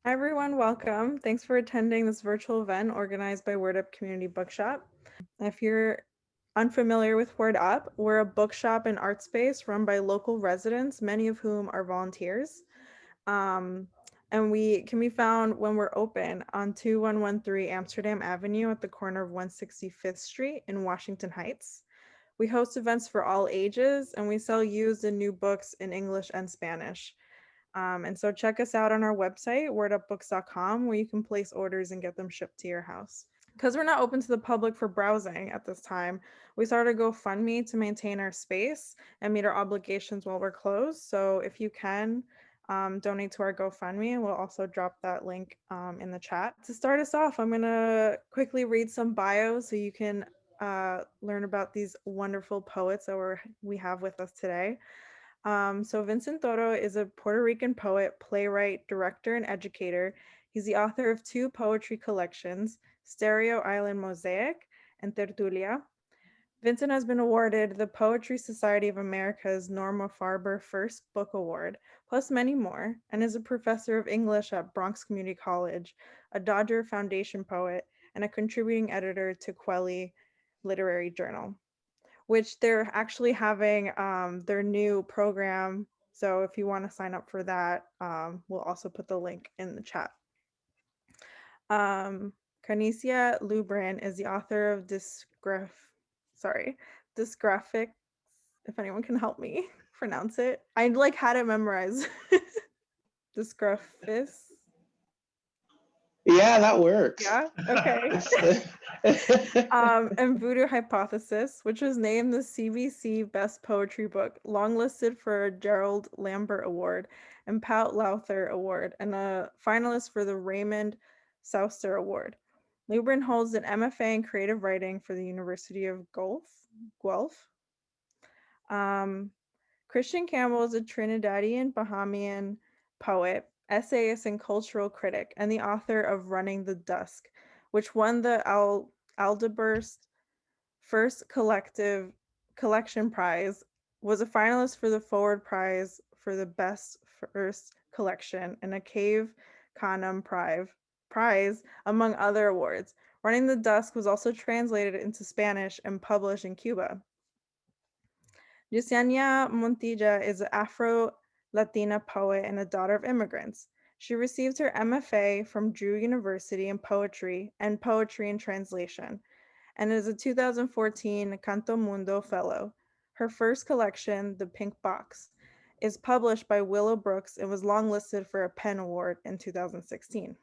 Hi everyone, welcome. Thanks for attending this virtual event organized by Word Up Community Bookshop. If you're unfamiliar with Word Up, we're a bookshop and art space run by local residents, many of whom are volunteers. Um, and we can be found when we're open on 2113 Amsterdam Avenue at the corner of 165th Street in Washington Heights. We host events for all ages, and we sell used and new books in English and Spanish. And so check us out on our website, wordupbooks.com, where you can place orders and get them shipped to your house. Because we're not open to the public for browsing at this time, we started a GoFundMe to maintain our space and meet our obligations while we're closed. So if you can, donate to our GoFundMe, and we'll also drop that link in the chat. To start us off, I'm going to quickly read some bios so you can learn about these wonderful poets that we have with us today. So Vincent Toro is a Puerto Rican poet, playwright, director, and educator. He's the author of two poetry collections, Stereo Island Mosaic and Tertulia. Vincent has been awarded the Poetry Society of America's Norma Farber First Book Award, plus many more, and is a professor of English at Bronx Community College, a Dodger Foundation poet, and a contributing editor to Quelly Literary Journal, which they're actually having their new program. So if you want to sign up for that, we'll also put the link in the chat. Um, Canisia Lubrin is the author of Dyzgraphxst, if anyone can help me pronounce it. I had it memorized. Dyzgraphxst. Yeah, that works. Yeah, okay. And Voodoo Hypothesis, which was named the CBC Best Poetry Book, longlisted for a Gerald Lambert Award and Pat Lowther Award, and a finalist for the Raymond Souster Award. Lubrin holds an MFA in creative writing for the University of Guelph. Christian Campbell is a Trinidadian Bahamian poet, essayist, and cultural critic, and the author of Running the Dusk, which won the Aldeburst First Collection Prize, was a finalist for the Forward Prize for the Best First Collection, and a Cave Canem Prize, among other awards. Running the Dusk was also translated into Spanish and published in Cuba. Yesenia Montilla is an Afro-Latina poet and a daughter of immigrants. She received her MFA from Drew University in poetry and translation, and is a 2014 Canto Mundo Fellow. Her first collection, The Pink Box, is published by Willow Brooks and was longlisted for a PEN Award in 2016.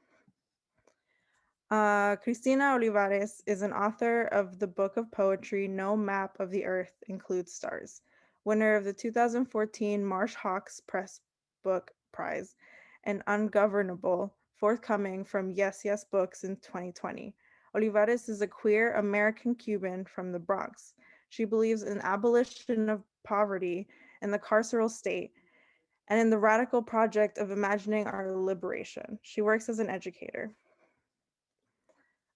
Christina Olivares is an author of the book of poetry No Map of the Earth Includes Stars, winner of the 2014 Marsh Hawks Press Book Prize, and Ungovernable, forthcoming from Yes Yes Books in 2020. Olivares is a queer American Cuban from the Bronx. She believes in abolition of poverty in the carceral state and in the radical project of imagining our liberation. She works as an educator.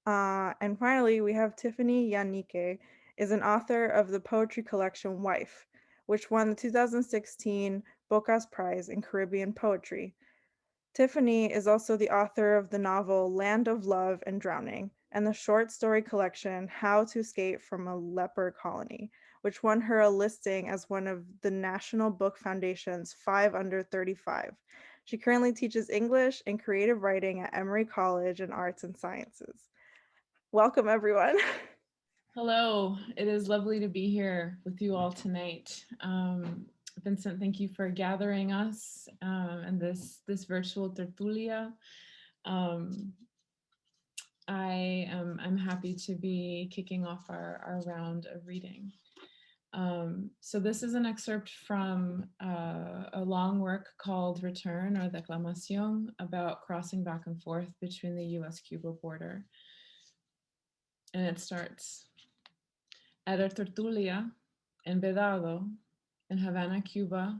And finally, we have Tiphanie Yanique, is an author of the poetry collection Wife, which won the 2016 Bocas Prize in Caribbean Poetry. Tiphanie is also the author of the novel Land of Love and Drowning and the short story collection How to Escape from a Leper Colony, which won her a listing as one of the National Book Foundation's 5 under 35. She currently teaches English and creative writing at Emory College in Arts and Sciences. Welcome, everyone. Hello, it is lovely to be here with you all tonight. Vincent, thank you for gathering us in this virtual tertulia. I'm happy to be kicking off our round of reading. So this is an excerpt from a long work called Return or Declamación about crossing back and forth between the US-Cuba border. And it starts. At a tertulia in Vedado in Havana, Cuba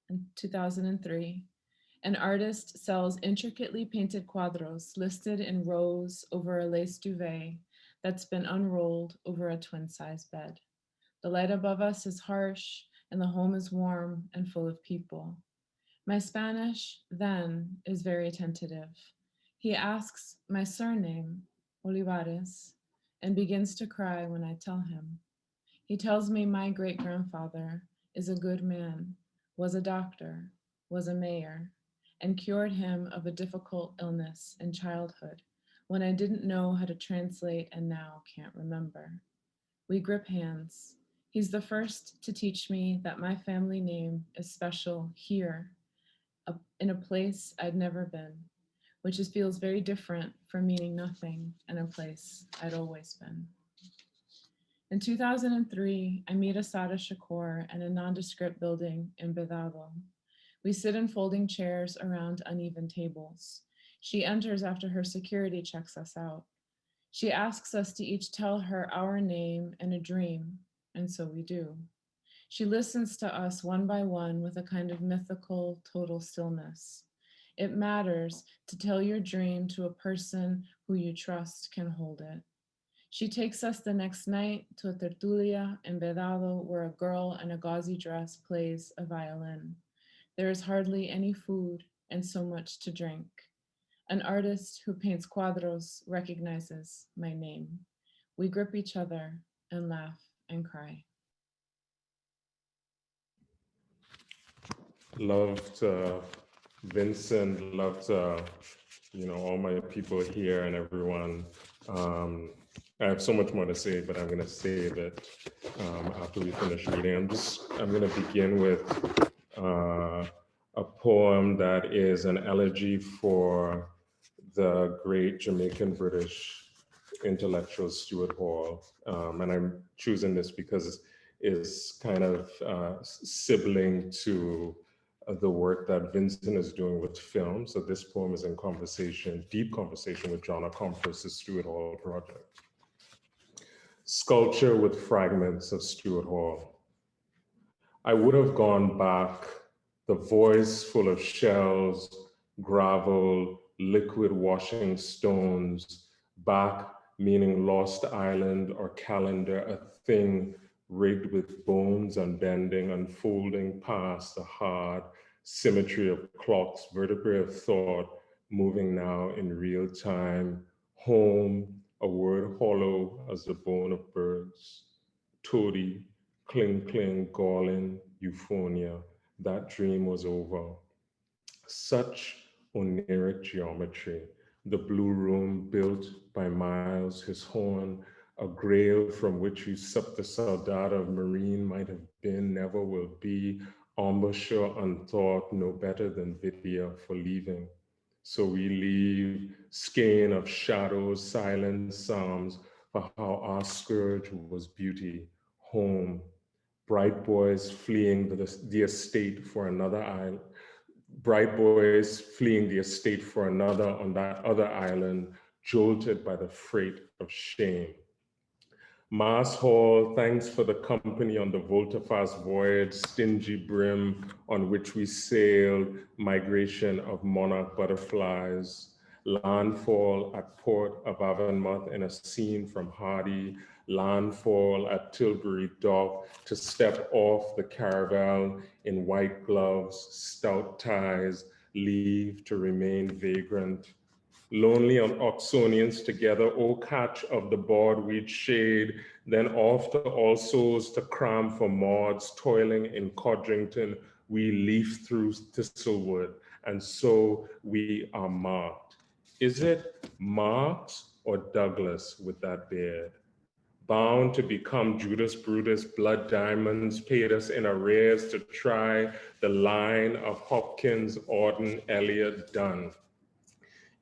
in 2003, an artist sells intricately painted cuadros listed in rows over a lace duvet that's been unrolled over a twin-size bed. The light above us is harsh and the home is warm and full of people. My Spanish then is very tentative. He asks my surname, Olivares, and begins to cry when I tell him. He tells me my great-grandfather is a good man, was a doctor, was a mayor, and cured him of a difficult illness in childhood when I didn't know how to translate and now can't remember. We grip hands. He's the first to teach me that my family name is special here, in a place I'd never been, which feels very different from meaning nothing in a place I'd always been. In 2003, I meet Asada Shakur in a nondescript building in Vedado. We sit in folding chairs around uneven tables. She enters after her security checks us out. She asks us to each tell her our name and a dream, and so we do. She listens to us one by one with a kind of mythical, total stillness. It matters to tell your dream to a person who you trust can hold it. She takes us the next night to a tertulia in Vedado where a girl in a gauzy dress plays a violin. There is hardly any food and so much to drink. An artist who paints cuadros recognizes my name. We grip each other and laugh and cry. Loved Vincent, loved all my people here and everyone. I have so much more to say, but I'm going to save it after we finish reading. I'm going to begin with a poem that is an elegy for the great Jamaican British intellectual Stuart Hall. And I'm choosing this because it's kind of sibling to the work that Vincent is doing with film. So this poem is in conversation, deep conversation with John Acomphis' Stuart Hall project. Sculpture with fragments of Stuart Hall. I would have gone back, the voice full of shells, gravel, liquid washing stones, back meaning lost island or calendar, a thing rigged with bones unbending, unfolding past the hard symmetry of clocks, vertebrae of thought, moving now in real time. Home, a word hollow as the bone of birds. Toady, cling, cling, galling, euphonia. That dream was over. Such oniric geometry. The blue room built by Miles, his horn, a grail from which you sup the saudade of marine might have been, never will be, embouchure unthought, no better than Vidya for leaving. So we leave, skein of shadows, silent psalms for how our scourge was beauty, home, bright boys fleeing the estate for another island, bright boys fleeing the estate for another on that other island, jolted by the freight of shame. Mass Hall, thanks for the company on the Voltafast voyage, stingy brim on which we sailed, migration of monarch butterflies, landfall at Port of Avonmouth in a scene from Hardy, landfall at Tilbury Dock to step off the caravel in white gloves, stout ties, leave to remain vagrant. Lonely on Oxonians together, O catch of the boardweed shade, then off to All Souls to cram for mods, toiling in Codrington, we leaf through Thistlewood, and so we are marked. Is it Marx or Douglas with that beard? Bound to become Judas Brutus, blood diamonds paid us in arrears to try the line of Hopkins, Auden, Eliot, Dunn.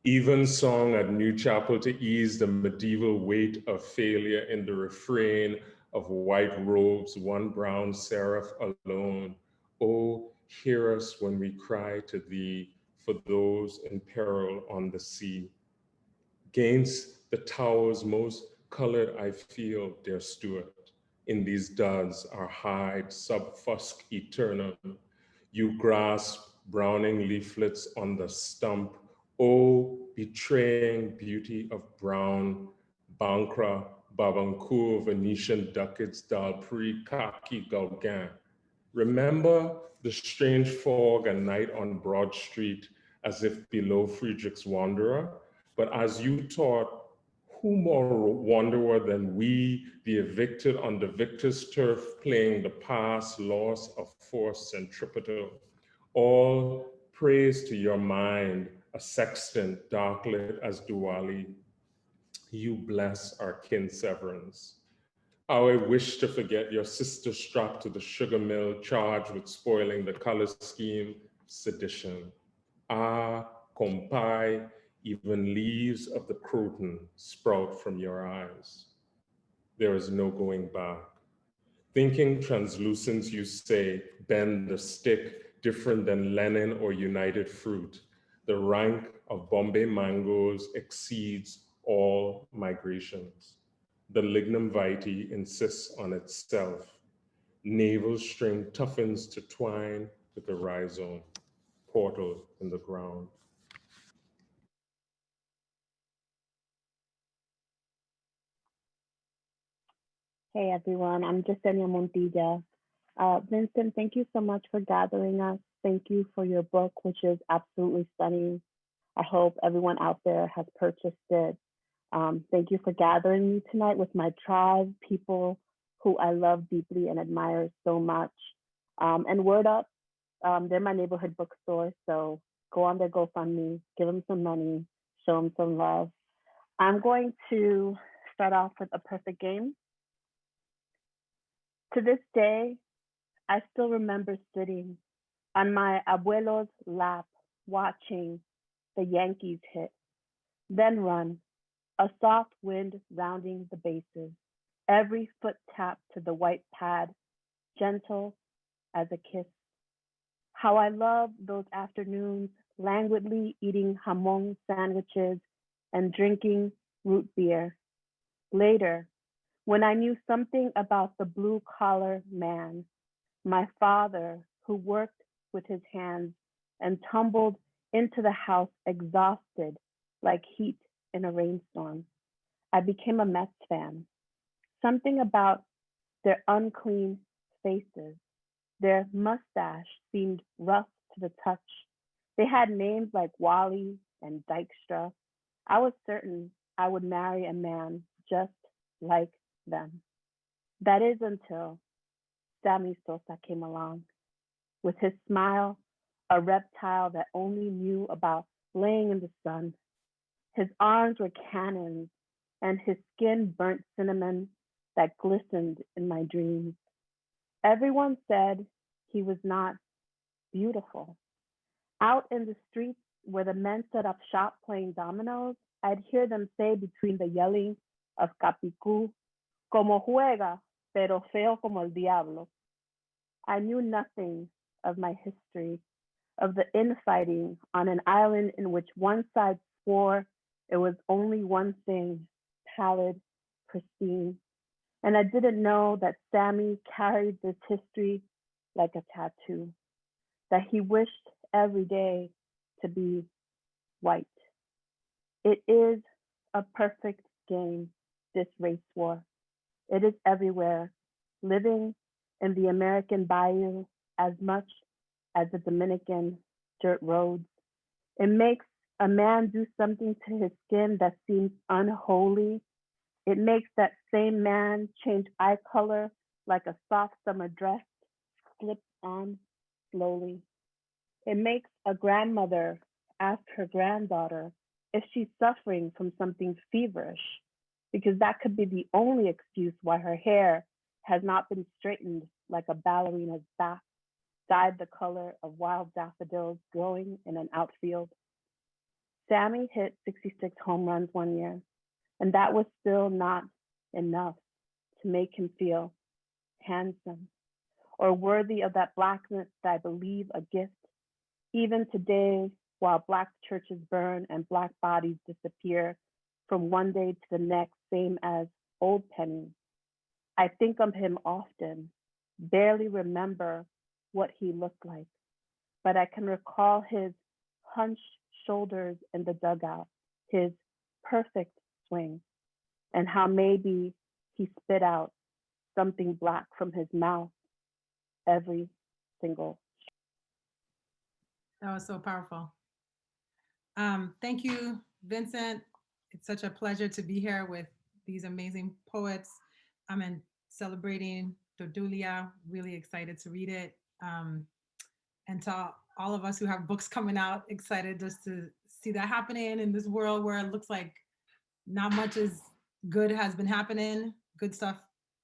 Even song at New Chapel to ease the medieval weight of failure in the refrain of white robes, one brown seraph alone. Oh, hear us when we cry to thee for those in peril on the sea. Gainst the towers most colored I feel, dear Stuart, in these duds our hide sub-fusk eternum. You grasp browning leaflets on the stump, oh, betraying beauty of brown, Bankra, Babancourt, Venetian ducats, Dalprix, Kaki, Gauguin. Remember the strange fog and night on Broad Street, as if below Friedrich's Wanderer, But as you taught, who more wanderer than we, the evicted on the victor's turf, playing the past, loss of force centripetal? All praise to your mind, a sextant darklit as Diwali. You bless our kin severance. How I wish to forget your sister strapped to the sugar mill, charged with spoiling the color scheme, sedition. Ah, compay, even leaves of the croton sprout from your eyes. There is no going back. Thinking translucence, you say, bend the stick, different than Lenin or United Fruit. The rank of Bombay mangoes exceeds all migrations. The lignum vitae insists on itself. Navel string toughens to twine with the rhizome, portal in the ground. Hey everyone, I'm Yesenia Montilla. Vincent, thank you so much for gathering us. Thank you for your book, which is absolutely stunning. I hope everyone out there has purchased it. Thank you for gathering me tonight with my tribe, people who I love deeply and admire so much. And Word Up, they're my neighborhood bookstore, so go on their GoFundMe, give them some money, show them some love. I'm going to start off with a perfect game. To this day, I still remember sitting on my abuelo's lap, watching the Yankees hit, then run, a soft wind rounding the bases, every foot tap to the white pad, gentle as a kiss. How I loved those afternoons, languidly eating jamon sandwiches and drinking root beer. Later, when I knew something about the blue-collar man, my father, who worked with his hands and tumbled into the house exhausted like heat in a rainstorm, I became a Mets fan. Something about their unclean faces, their mustache seemed rough to the touch. They had names like Wally and Dykstra. I was certain I would marry a man just like them. That is until Sammy Sosa came along. With his smile, a reptile that only knew about laying in the sun. His arms were cannons, and his skin burnt cinnamon that glistened in my dreams. Everyone said he was not beautiful. Out in the streets where the men set up shop playing dominoes, I'd hear them say between the yelling of Capicú, como juega, pero feo como el diablo. I knew nothing of my history, of the infighting on an island in which one side swore it was only one thing, pallid, pristine. And I didn't know that Sammy carried this history like a tattoo, that he wished every day to be white. It is a perfect game, this race war. It is everywhere, living in the American bayou as much as the Dominican dirt roads. It makes a man do something to his skin that seems unholy. It makes that same man change eye color like a soft summer dress slipped on slowly. It makes a grandmother ask her granddaughter if she's suffering from something feverish, because that could be the only excuse why her hair has not been straightened like a ballerina's back, dyed the color of wild daffodils growing in an outfield. Sammy hit 66 home runs one year, and that was still not enough to make him feel handsome or worthy of that blackness that I believe a gift. Even today, while Black churches burn and Black bodies disappear from one day to the next, same as Old Penny, I think of him often, barely remember what he looked like, but I can recall his hunched shoulders in the dugout, his perfect swing, and how maybe he spit out something Black from his mouth every single. That was so powerful. Thank you, Vincent, it's such a pleasure to be here with these amazing poets. I'm celebrating Tertulia, really excited to read it. And to all of us who have books coming out, excited just to see that happening in this world where it looks like not much is good has been happening. Good stuff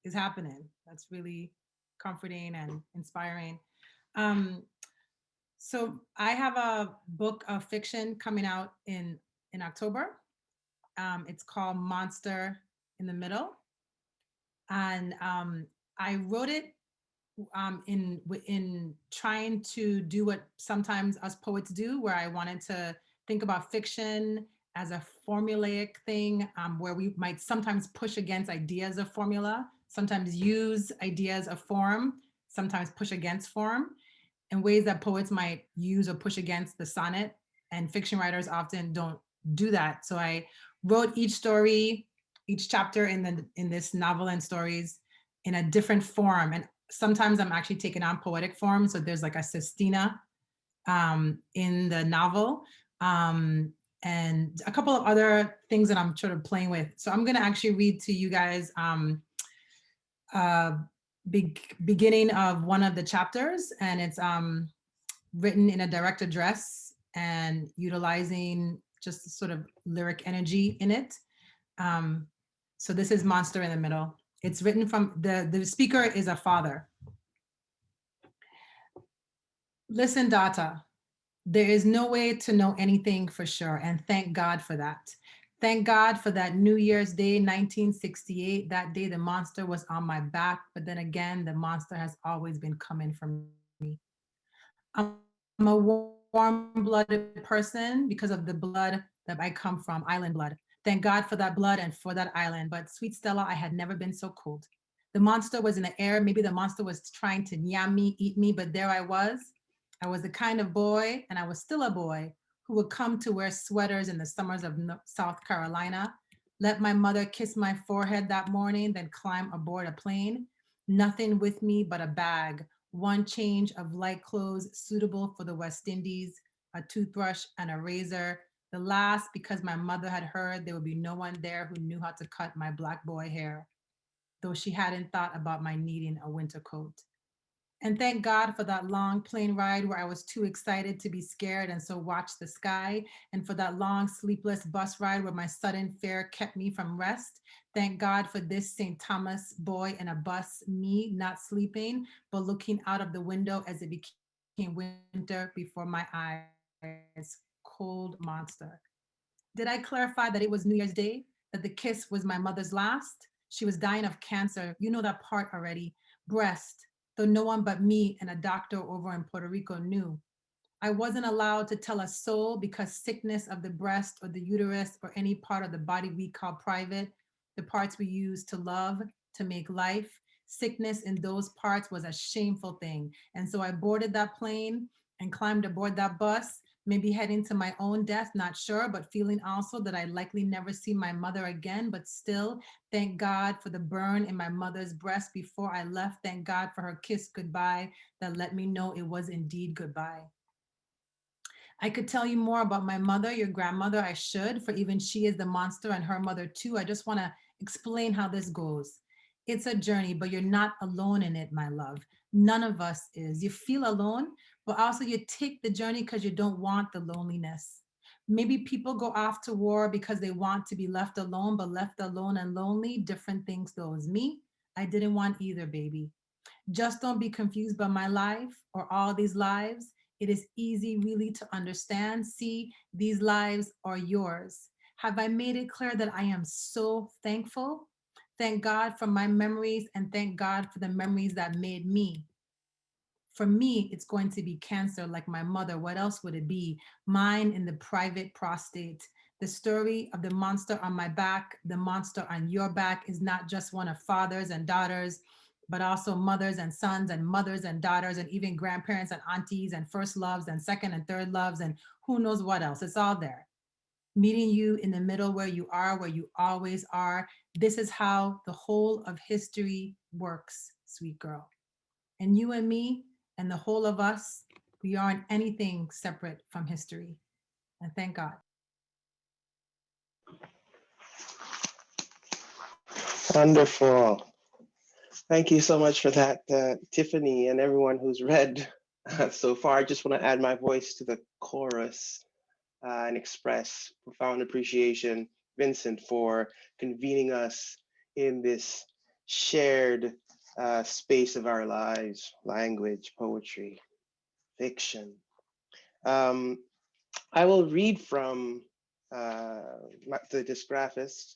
is happening. That's really comforting and inspiring. So I have a book of fiction coming out in October. It's called Monster in the Middle. And I wrote it in trying to do what sometimes us poets do, where I wanted to think about fiction as a formulaic thing, where we might sometimes push against ideas of formula, sometimes use ideas of form, sometimes push against form, in ways that poets might use or push against the sonnet, and fiction writers often don't do that. So I wrote each story, each chapter in this novel and stories in a different form. And sometimes I'm actually taking on poetic form. So there's like a sestina in the novel, and a couple of other things that I'm sort of playing with. So I'm gonna actually read to you guys beginning of one of the chapters, and it's written in a direct address and utilizing just sort of lyric energy in it. So this is Monster in the Middle. It's written from, the speaker is a father. Listen, Data, there is no way to know anything for sure, and thank God for that. Thank God for that New Year's Day, 1968. That day, the monster was on my back, but then again, the monster has always been coming for me. I'm a warm-blooded person because of the blood that I come from, island blood. Thank God for that blood and for that island. But sweet Stella, I had never been so cold. The monster was in the air. Maybe the monster was trying to yam me, eat me, but there I was. I was the kind of boy, and I was still a boy, who would come to wear sweaters in the summers of South Carolina, let my mother kiss my forehead that morning, then climb aboard a plane. Nothing with me but a bag, one change of light clothes suitable for the West Indies, a toothbrush and a razor. The last because my mother had heard there would be no one there who knew how to cut my black boy hair, though she hadn't thought about my needing a winter coat. And thank God for that long plane ride where I was too excited to be scared and so watched the sky. And for that long sleepless bus ride where my sudden fear kept me from rest. Thank God for this St. Thomas boy in a bus, me not sleeping, but looking out of the window as it became winter before my eyes. Cold monster. Did I clarify that it was New Year's Day? That the kiss was my mother's last? She was dying of cancer. You know that part already. Breast, though no one but me and a doctor over in Puerto Rico knew. I wasn't allowed to tell a soul because sickness of the breast or the uterus or any part of the body we call private, the parts we use to love, to make life, sickness in those parts was a shameful thing. And so I boarded that plane and climbed aboard that bus, maybe heading to my own death, not sure, but feeling also that I'd likely never see my mother again, but still, thank God for the burn in my mother's breast before I left. Thank God for her kiss goodbye that let me know it was indeed goodbye. I could tell you more about my mother, your grandmother, I should, for even she is the monster and her mother too. I just want to explain how this goes. It's a journey, but you're not alone in it, my love. None of us is. You feel alone, but also you take the journey because you don't want the loneliness. Maybe people go off to war because they want to be left alone, but left alone and lonely, different things those. Me, I didn't want either, baby. Just don't be confused by my life or all these lives. It is easy really to understand. See, these lives are yours. Have I made it clear that I am so thankful? Thank God for my memories and thank God for the memories that made me. For me, it's going to be cancer like my mother. What else would it be? Mine in the private prostate. The story of the monster on my back, the monster on your back is not just one of fathers and daughters, but also mothers and sons and mothers and daughters and even grandparents and aunties and first loves and second and third loves and who knows what else. It's all there. Meeting you in the middle where you are, where you always are. This is how the whole of history works, sweet girl. And you and me and the whole of us, we aren't anything separate from history. And thank God. Wonderful. Thank you so much for that, Tiffany, and everyone who's read so far. I just want to add my voice to the chorus and express profound appreciation, Vincent, for convening us in this shared space of our lives: language, poetry, fiction. I will read from the Dyzgraphxst.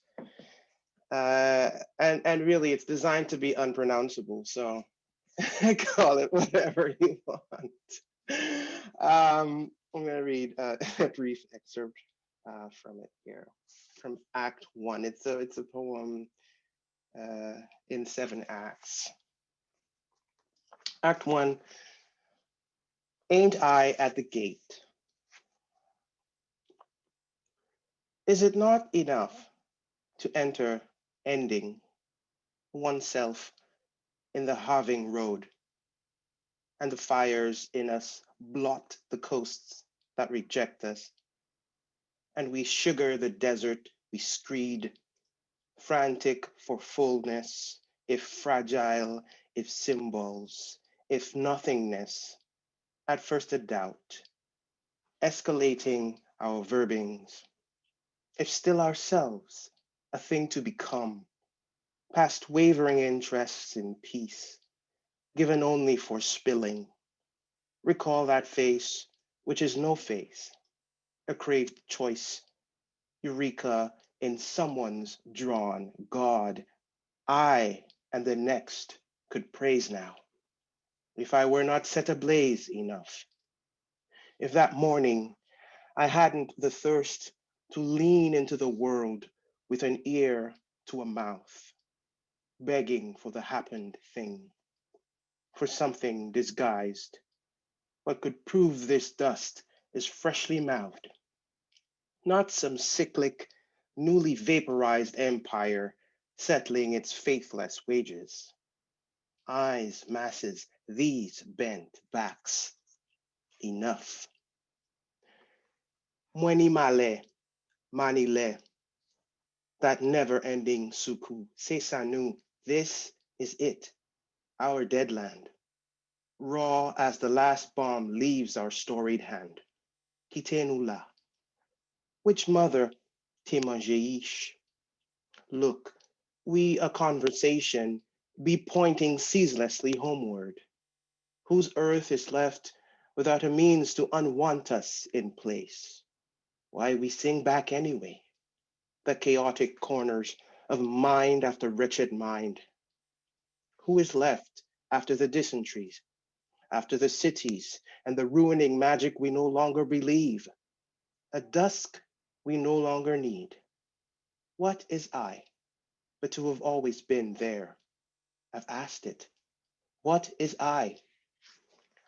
And really it's designed to be unpronounceable, so call it whatever you want. I'm going to read a brief excerpt from it here, from Act 1. It's a poem in 7 acts. Act 1, Ain't I at the Gate? Is it not enough to enter ending oneself in the halving road, and the fires in us blot the coasts that reject us, and we sugar the desert we screed, frantic for fullness, if fragile, if symbols, if nothingness, at first a doubt, escalating our verbings, if still ourselves, a thing to become, past wavering interests in peace, given only for spilling. Recall that face, which is no face, a craved choice, eureka in someone's drawn God. I and the next could praise now, if I were not set ablaze enough. If that morning I hadn't the thirst to lean into the world with an ear to a mouth, begging for the happened thing, for something disguised. What could prove this dust is freshly mouthed, not some cyclic, newly vaporized empire settling its faithless wages. Eyes, masses, these bent backs. Enough. Mweni male, manile, that never-ending suku. Sesanu, this is it, our deadland. Raw as the last bomb leaves our storied hand. Kitenula. Which mother temangeish? Look, we a conversation be pointing ceaselessly homeward, whose earth is left without a means to unwant us in place. Why we sing back anyway, the chaotic corners of mind after wretched mind. Who is left after the dysenteries, after the cities and the ruining magic we no longer believe? A dusk we no longer need. What is I, but to have always been there? I've asked it. What is I?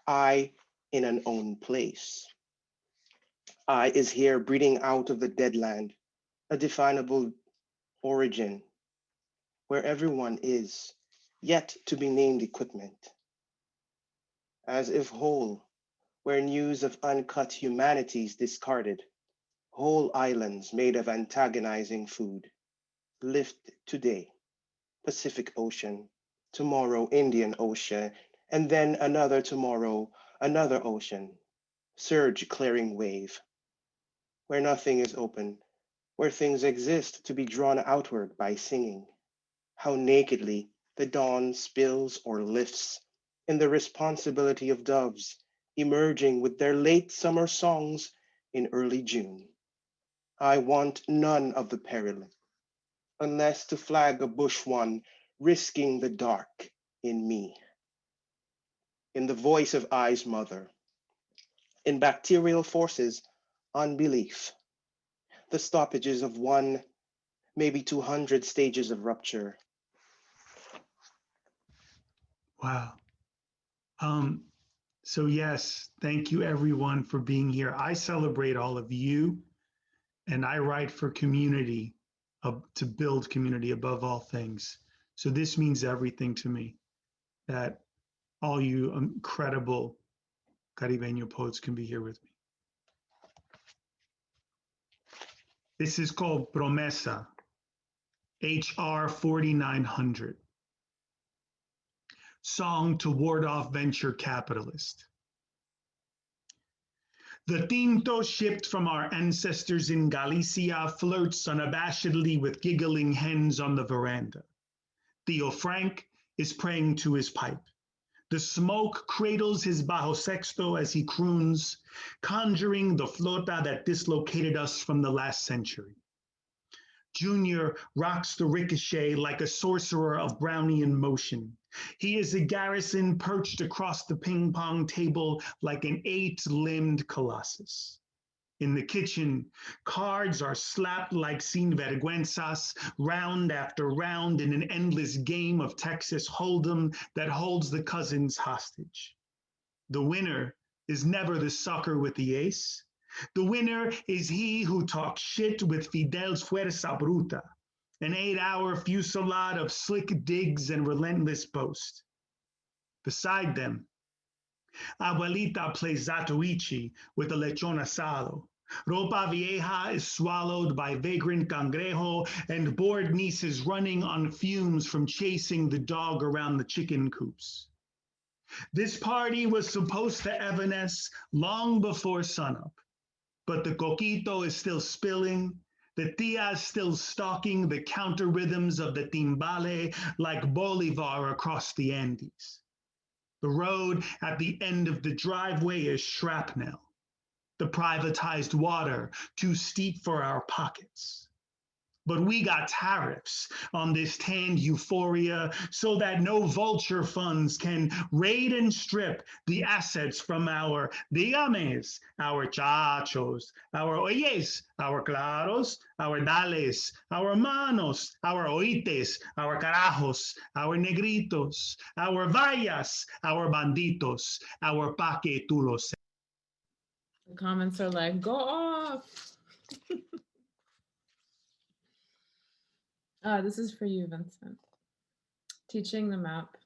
I in an own place. I is here breeding out of the dead land, a definable origin, where everyone is, yet to be named equipment. As if whole, where news of uncut humanities discarded, whole islands made of antagonizing food, lift today, Pacific Ocean, tomorrow Indian Ocean, and then another tomorrow, another ocean, surge clearing wave, where nothing is open, where things exist to be drawn outward by singing. How nakedly the dawn spills or lifts in the responsibility of doves emerging with their late summer songs in early June. I want none of the peril, unless to flag a bush one risking the dark in me. In the voice of I's mother, in bacterial forces, unbelief, the stoppages of one, maybe 200 stages of rupture. Wow. So yes, thank you everyone for being here. I celebrate all of you, and I write for community, to build community above all things. So this means everything to me, that all you incredible Caribeño poets can be here with me. This is called Promesa. HR 4900. Song to ward off venture capitalist. The tinto shipped from our ancestors in Galicia flirts unabashedly with giggling hens on the veranda. Theo Frank is praying to his pipe. The smoke cradles his bajo sexto as he croons, conjuring the flota that dislocated us from the last century. Junior rocks the ricochet like a sorcerer of Brownian motion. He is a garrison perched across the ping pong table like an 8-limbed colossus. In the kitchen, cards are slapped like sinvergüenzas, round after round in an endless game of Texas Hold'em that holds the cousins hostage. The winner is never the sucker with the ace. The winner is he who talks shit with Fidel's fuerza bruta, an 8-hour fusillade of slick digs and relentless boast. Beside them, Abuelita plays Zatoichi with a lechon asado. Ropa vieja is swallowed by vagrant cangrejo, and bored niece is running on fumes from chasing the dog around the chicken coops. This party was supposed to evanesce long before sunup, but the coquito is still spilling, the tia is still stalking the counter rhythms of the timbale like Bolivar across the Andes. The road at the end of the driveway is shrapnel. The privatized water, too steep for our pockets. But we got tariffs on this tanned euphoria so that no vulture funds can raid and strip the assets from our digames, our chachos, our oyes, our claros, our dales, our manos, our oites, our carajos, our negritos, our vallas, our banditos, our pa que tú lo sé. The comments are like, go off. This is for you, Vincent. Teaching the map.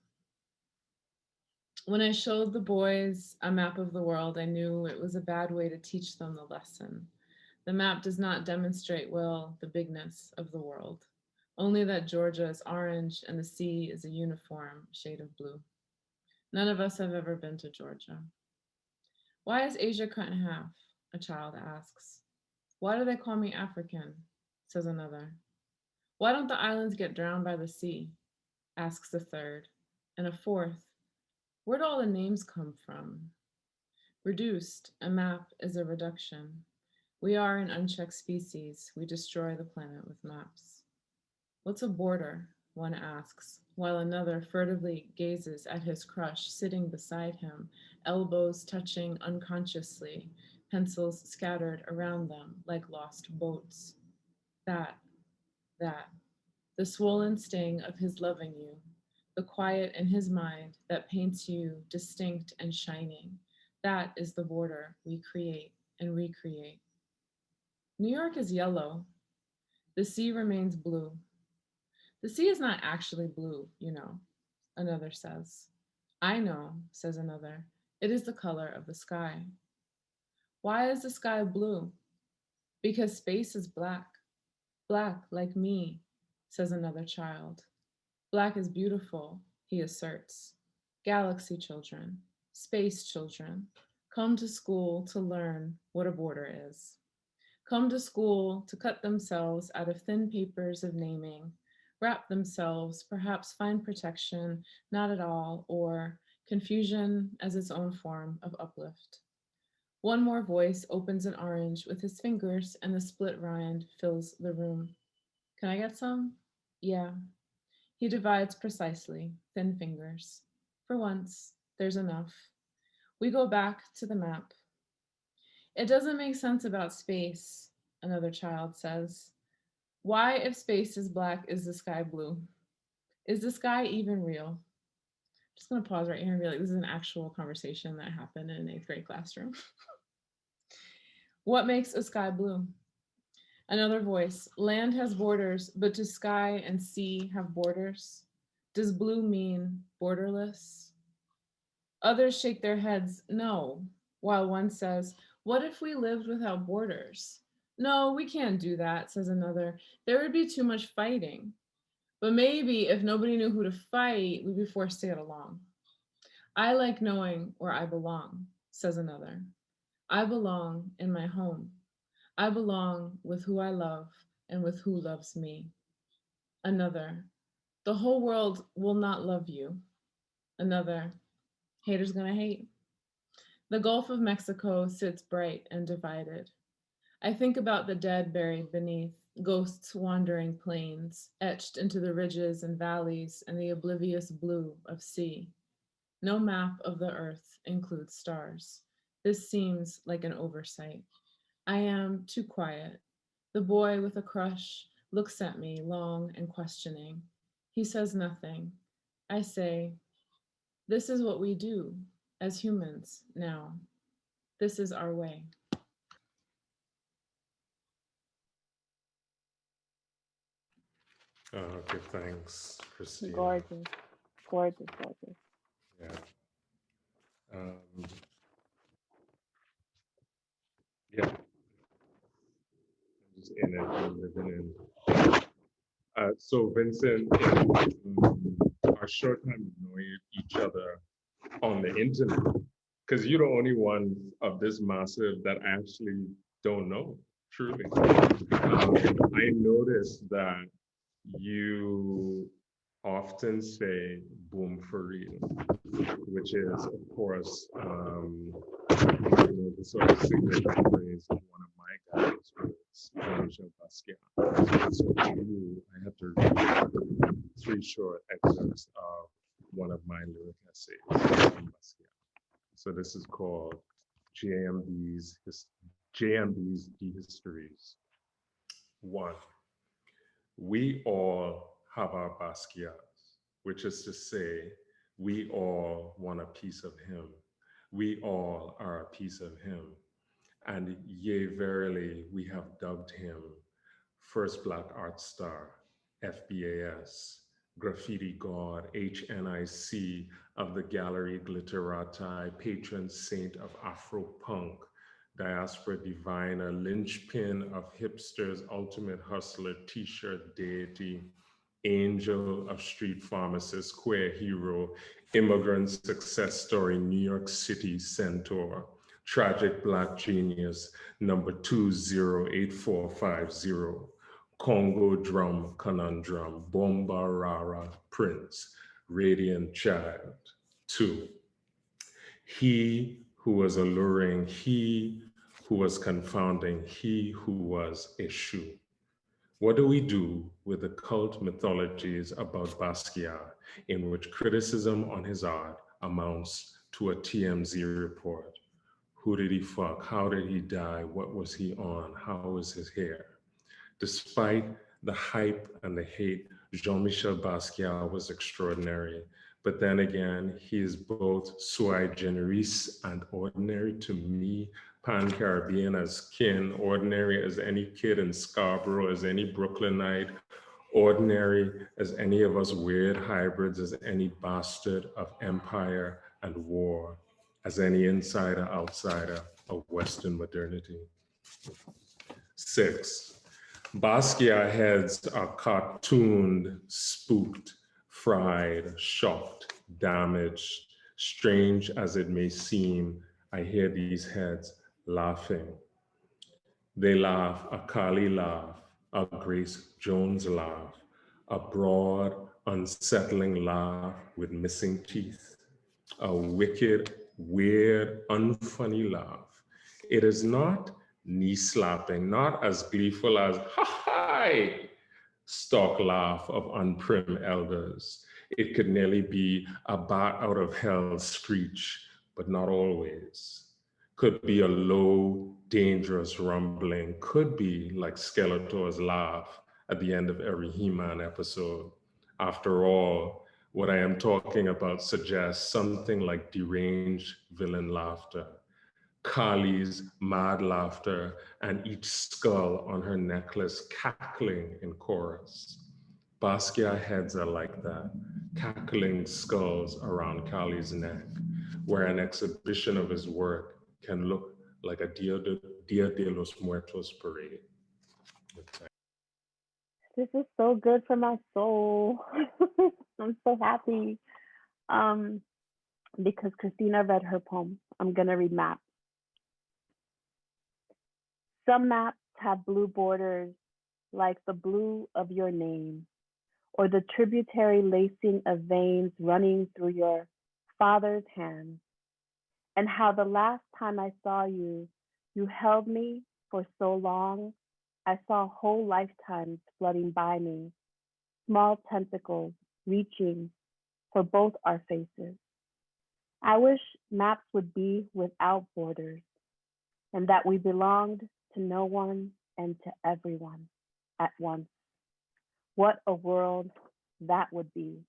When I showed the boys a map of the world, I knew it was a bad way to teach them the lesson. The map does not demonstrate well the bigness of the world, only that Georgia is orange and the sea is a uniform shade of blue. None of us have ever been to Georgia. Why is Asia cut in half? A child asks. Why do they call me African? Says another. Why don't the islands get drowned by the sea? Asks a third. And a fourth. Where'd all the names come from? Reduced, a map is a reduction. We are an unchecked species. We destroy the planet with maps. What's a border? One asks, while another furtively gazes at his crush sitting beside him, elbows touching unconsciously, pencils scattered around them like lost boats. That, the swollen sting of his loving you, the quiet in his mind that paints you distinct and shining. That is the border we create and recreate. New York is yellow. The sea remains blue. The sea is not actually blue, you know, another says. I know, says another. It is the color of the sky. Why is the sky blue? Because space is black. Black like me, says another child. Black is beautiful, he asserts. Galaxy children, space children, come to school to learn what a border is. Come to school to cut themselves out of thin papers of naming, wrap themselves, perhaps find protection, not at all, or confusion as its own form of uplift. One more voice opens an orange with his fingers and the split rind fills the room. Can I get some? Yeah. He divides precisely, thin fingers. For once, there's enough. We go back to the map. It doesn't make sense about space, another child says. Why, if space is black, is the sky blue? Is the sky even real? I'm just gonna pause right here and be like, this is an actual conversation that happened in an 8th grade classroom. What makes a sky blue? Another voice, land has borders, but do sky and sea have borders? Does blue mean borderless? Others shake their heads, no, while one says, what if we lived without borders? No, we can't do that, says another. There would be too much fighting. But maybe if nobody knew who to fight, we'd be forced to get along. I like knowing where I belong, says another. I belong in my home. I belong with who I love and with who loves me. Another, the whole world will not love you. Another, haters gonna hate. The Gulf of Mexico sits bright and divided. I think about the dead buried beneath, ghosts wandering plains, etched into the ridges and valleys and the oblivious blue of sea. No map of the earth includes stars. This seems like an oversight. I am too quiet. The boy with a crush looks at me long and questioning. He says nothing. I say, this is what we do as humans now. This is our way. Give thanks, Christina. Gorgeous, gorgeous, gorgeous. Yeah. Yeah. Just in it and living in. So Vincent, our short time of knowing each other on the internet, because you're the only one of this massive that I actually don't know, truly. I noticed that you often say boom for real, which is, of course, the sort of signature phrase of one of my guys, Jean-Michel Basquiat. So for you, I have to read 3 short excerpts of one of my lyric essays from Basquiat. So this is called JMB's Histories. 1. We all have our Basquiats, which is to say, we all want a piece of him. We all are a piece of him. And yea, verily, we have dubbed him First Black Art Star, FBAS, Graffiti God, HNIC of the Gallery Glitterati, Patron Saint of Afro-Punk, Diaspora Diviner, Linchpin of Hipsters, Ultimate Hustler, T-shirt deity, Angel of Street Pharmacists, Queer Hero, Immigrant Success Story, New York City Centaur, Tragic Black Genius, number 208450, Congo Drum Conundrum, Bomba Rara Prince, Radiant Child. 2. He who was alluring, he who was confounding, he who was Eshu. What do we do with the cult mythologies about Basquiat, in which criticism on his art amounts to a TMZ report? Who did he fuck? How did he die? What was he on? How was his hair? Despite the hype and the hate, Jean-Michel Basquiat was extraordinary. But then again, he is both sui generis and ordinary to me, Pan-Caribbean as kin, ordinary as any kid in Scarborough, as any Brooklynite, ordinary as any of us weird hybrids, as any bastard of empire and war, as any insider, outsider of Western modernity. 6. Basquiat heads are cartooned, spooked, fried, shocked, damaged. Strange as it may seem, I hear these heads laughing. They laugh, a Kali laugh, a Grace Jones laugh, a broad, unsettling laugh with missing teeth, a wicked, weird, unfunny laugh. It is not knee slapping, not as gleeful as hi, stock laugh of unprim elders. It could nearly be a bat out of hell screech, but not always. Could be a low, dangerous rumbling, could be like Skeletor's laugh at the end of every He-Man episode. After all, what I am talking about suggests something like deranged villain laughter, Kali's mad laughter, and each skull on her necklace cackling in chorus. Basquiat heads are like that, cackling skulls around Kali's neck, where an exhibition of his work can look like a Dia de los Muertos parade. This is so good for my soul. I'm so happy. Because Christina read her poem, I'm gonna read maps. Some maps have blue borders like the blue of your name, or the tributary lacing of veins running through your father's hands. And how the last time I saw you, you held me for so long, I saw whole lifetimes flooding by me, small tentacles reaching for both our faces. I wish maps would be without borders, and that we belonged to no one and to everyone at once. What a world that would be.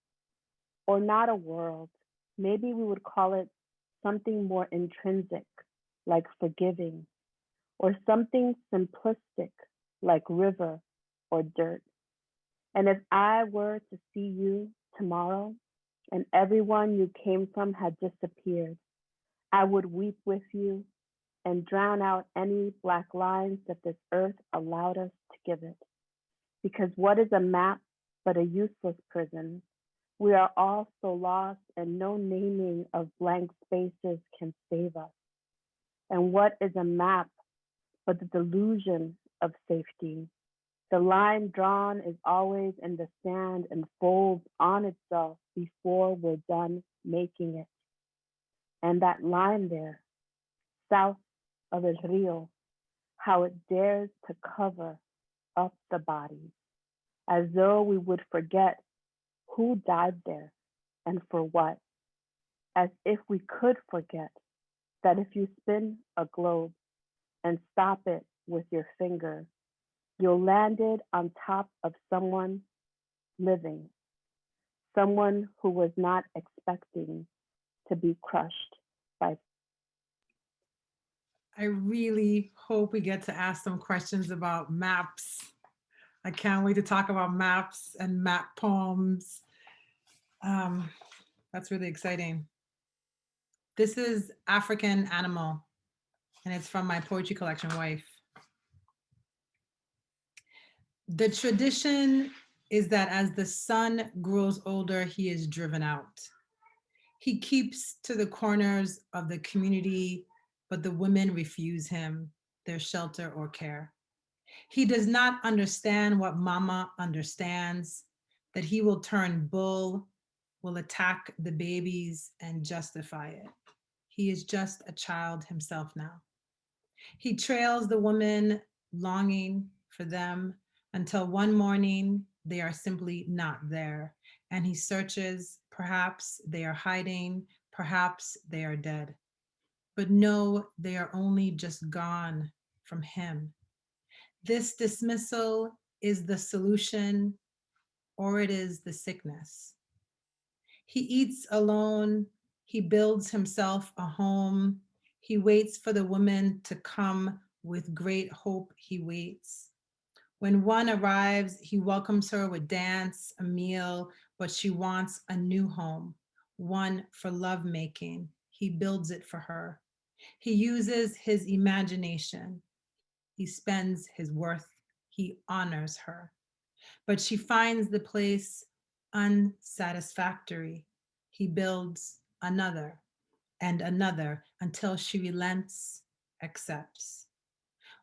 Or not a world. Maybe we would call it something more intrinsic, like forgiving, or something simplistic, like river or dirt. And if I were to see you tomorrow and everyone you came from had disappeared, I would weep with you and drown out any black lines that this earth allowed us to give it. Because what is a map but a useless prison? We are all so lost, and no naming of blank spaces can save us. And what is a map but the delusion of safety? The line drawn is always in the sand and folds on itself before we're done making it. And that line there, south of El Rio, how it dares to cover up the bodies, as though we would forget who died there and for what, as if we could forget that if you spin a globe and stop it with your finger, you'll land it on top of someone living, someone who was not expecting to be crushed by. I really hope we get to ask some questions about maps. I can't wait to talk about maps and map poems. That's really exciting. This is African Animal, and it's from my poetry collection, Wife. The tradition is that as the son grows older, he is driven out. He keeps to the corners of the community, but the women refuse him their shelter or care. He does not understand what mama understands, that he will turn bull, will attack the babies and justify it. He is just a child himself now. He trails the women, longing for them, until one morning they are simply not there. And he searches, perhaps they are hiding, perhaps they are dead. But no, they are only just gone from him. This dismissal is the solution, or it is the sickness. He eats alone, he builds himself a home, he waits for the woman to come, with great hope he waits. When one arrives, he welcomes her with dance, a meal, but she wants a new home, one for lovemaking. He builds it for her. He uses his imagination. He spends his worth. He honors her. But she finds the place unsatisfactory. He builds another and another until she relents, accepts.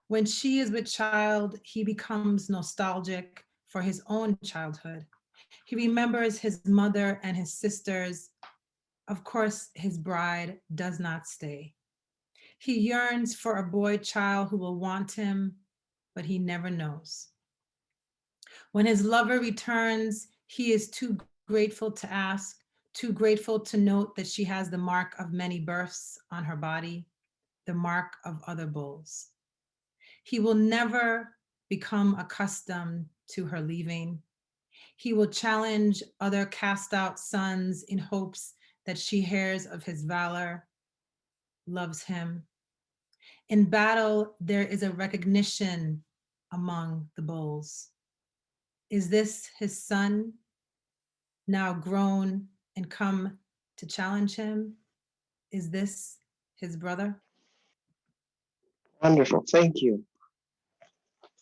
When she is with child, he becomes nostalgic for his own childhood. He remembers his mother and his sisters. Of course, his bride does not stay. He yearns for a boy child who will want him, but he never knows. When his lover returns, he is too grateful to ask, too grateful to note that she has the mark of many births on her body, the mark of other bulls. He will never become accustomed to her leaving. He will challenge other cast out sons in hopes that she hears of his valor, loves him. In battle, there is a recognition among the bulls. Is this his son, now grown and come to challenge him? Is this his brother? Wonderful, thank you.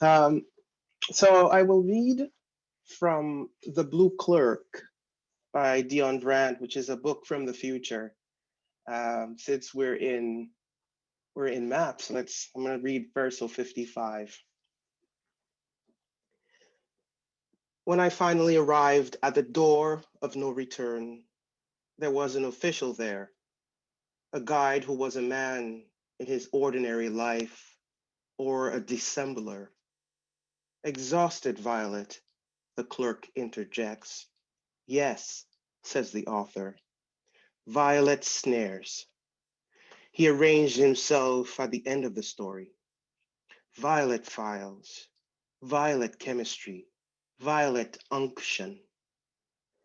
So I will read from The Blue Clerk by Dion Brandt, which is a book from the future. Since we're in maps, I'm gonna read verse 55. When I finally arrived at the door of no return, there was an official there, a guide who was a man in his ordinary life, or a dissembler. Exhausted, Violet, the clerk interjects. Yes, says the author. Violet snares. He arranged himself at the end of the story. Violet files, violet chemistry, violet unction.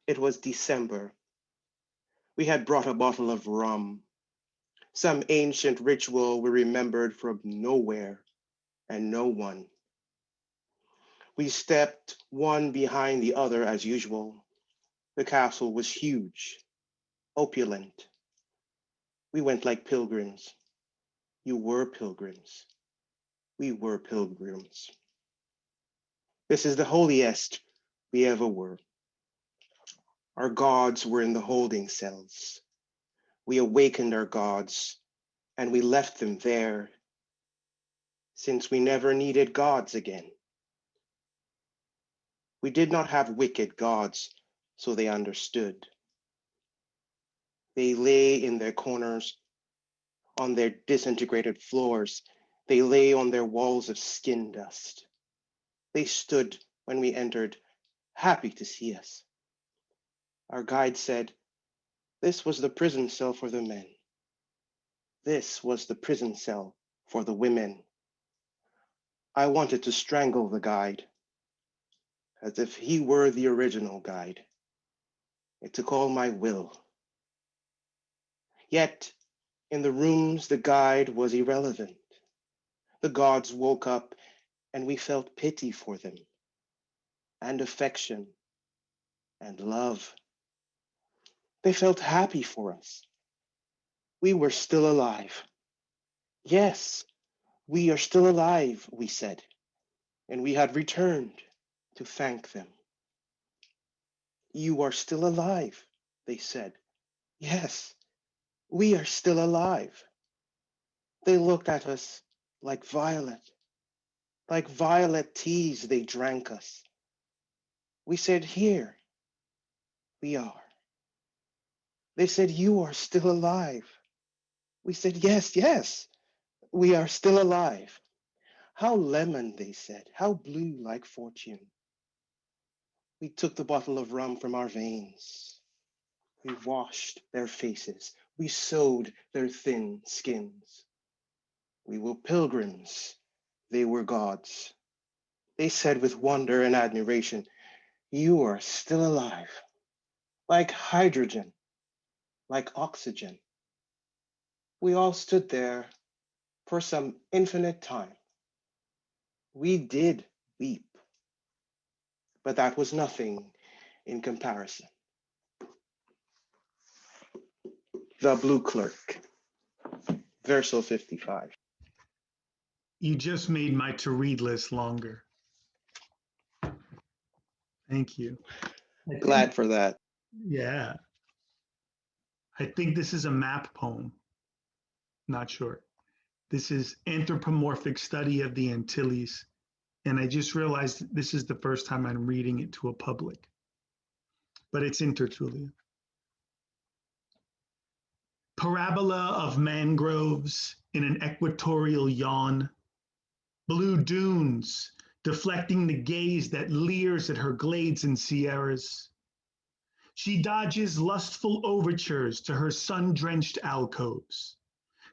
It was December. We had brought a bottle of rum, some ancient ritual we remembered from nowhere and no one. We stepped one behind the other as usual. The castle was huge, opulent. We went like pilgrims. You were pilgrims. We were pilgrims. This is the holiest we ever were. Our gods were in the holding cells. We awakened our gods and we left them there, since we never needed gods again. We did not have wicked gods, so they understood. They lay in their corners, on their disintegrated floors. They lay on their walls of skin dust. They stood when we entered, happy to see us. Our guide said, this was the prison cell for the men. This was the prison cell for the women. I wanted to strangle the guide, as if he were the original guide. It took all my will. Yet, in the rooms, the guide was irrelevant. The gods woke up and we felt pity for them, and affection, and love. They felt happy for us. We were still alive. Yes, we are still alive, we said, and we had returned to thank them. You are still alive, they said. Yes, we are still alive. They looked at us like violet teas they drank us. We said, here we are. They said, you are still alive. We said, yes, yes, we are still alive. How lemon, they said, how blue like fortune. We took the bottle of rum from our veins. We washed their faces. We sewed their thin skins. We were pilgrims. They were gods. They said with wonder and admiration, you are still alive, like hydrogen, like oxygen. We all stood there for some infinite time. We did weep, but that was nothing in comparison. The Blue Clerk, verso 55. You just made my to read list longer. Thank you. Glad for that. Yeah. I think this is a map poem. Not sure. This is Anthropomorphic Study of the Antilles. And I just realized this is the first time I'm reading it to a public. But it's in Tertulia. Parabola of mangroves in an equatorial yawn. Blue dunes deflecting the gaze that leers at her glades and sierras. She dodges lustful overtures to her sun-drenched alcoves,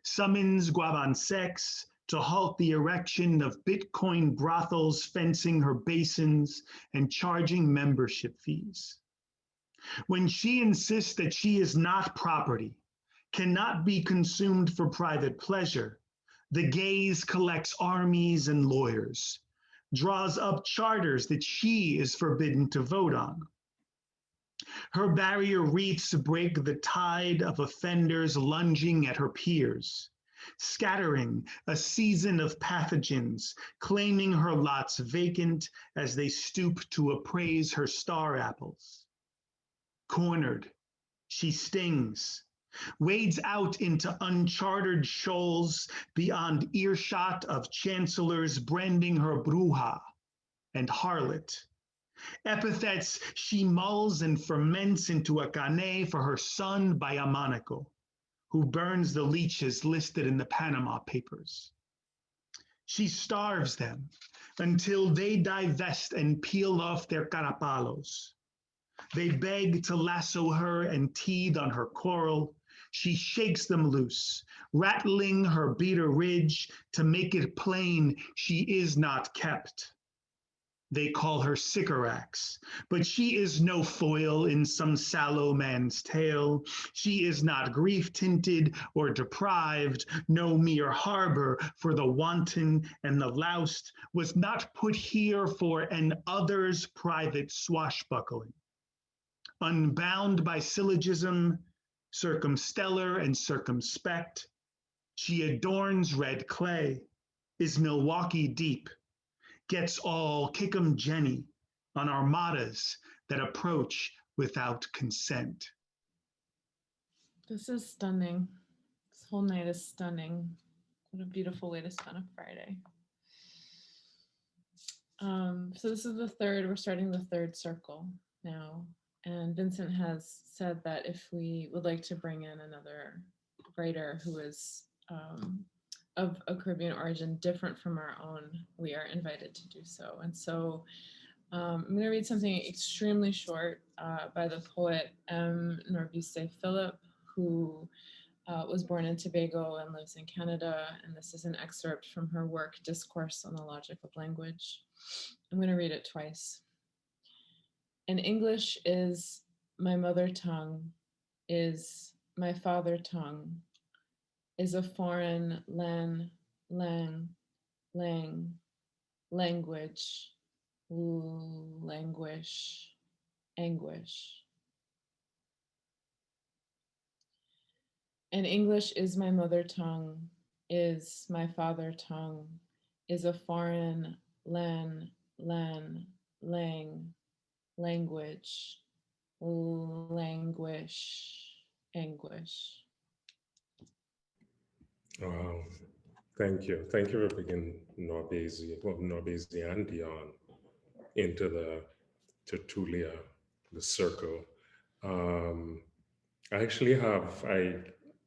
summons guabansecs to halt the erection of Bitcoin brothels fencing her basins and charging membership fees. When she insists that she is not property, cannot be consumed for private pleasure, the gaze collects armies and lawyers, draws up charters that she is forbidden to vote on. Her barrier wreaths break the tide of offenders lunging at her peers, scattering a season of pathogens, claiming her lots vacant as they stoop to appraise her star apples. Cornered, she stings, wades out into uncharted shoals beyond earshot of chancellors branding her bruja and harlot. Epithets she mulls and ferments into a cane for her son Bayamanico, who burns the leeches listed in the Panama Papers. She starves them until they divest and peel off their carapalos. They beg to lasso her and teethe on her coral. She shakes them loose, rattling her beater ridge to make it plain she is not kept. They call her Sycorax, but she is no foil in some sallow man's tale. She is not grief-tinted or deprived, no mere harbor for the wanton and the loused, was not put here for an other's private swashbuckling. Unbound by syllogism, circumstellar and circumspect, she adorns red clay, is Milwaukee deep, gets all kick-em Jenny on armadas that approach without consent. This is stunning. This whole night is stunning. What a beautiful way to spend a Friday. So this is the third, we're starting the third circle now. And Vincent has said that if we would like to bring in another writer who is of a Caribbean origin different from our own, we are invited to do so. And so I'm going to read something extremely short by the poet M. Norbise Philip, who was born in Tobago and lives in Canada. And this is an excerpt from her work, Discourse on the Logic of Language. I'm going to read it twice. And English is my mother tongue, is my father tongue, is a foreign language, languish, anguish. And English is my mother tongue, is my father tongue, is a foreign language, languish, anguish. Wow, thank you. Thank you for bringing Norbise and Dion into the Tertulia, the circle. I actually have, I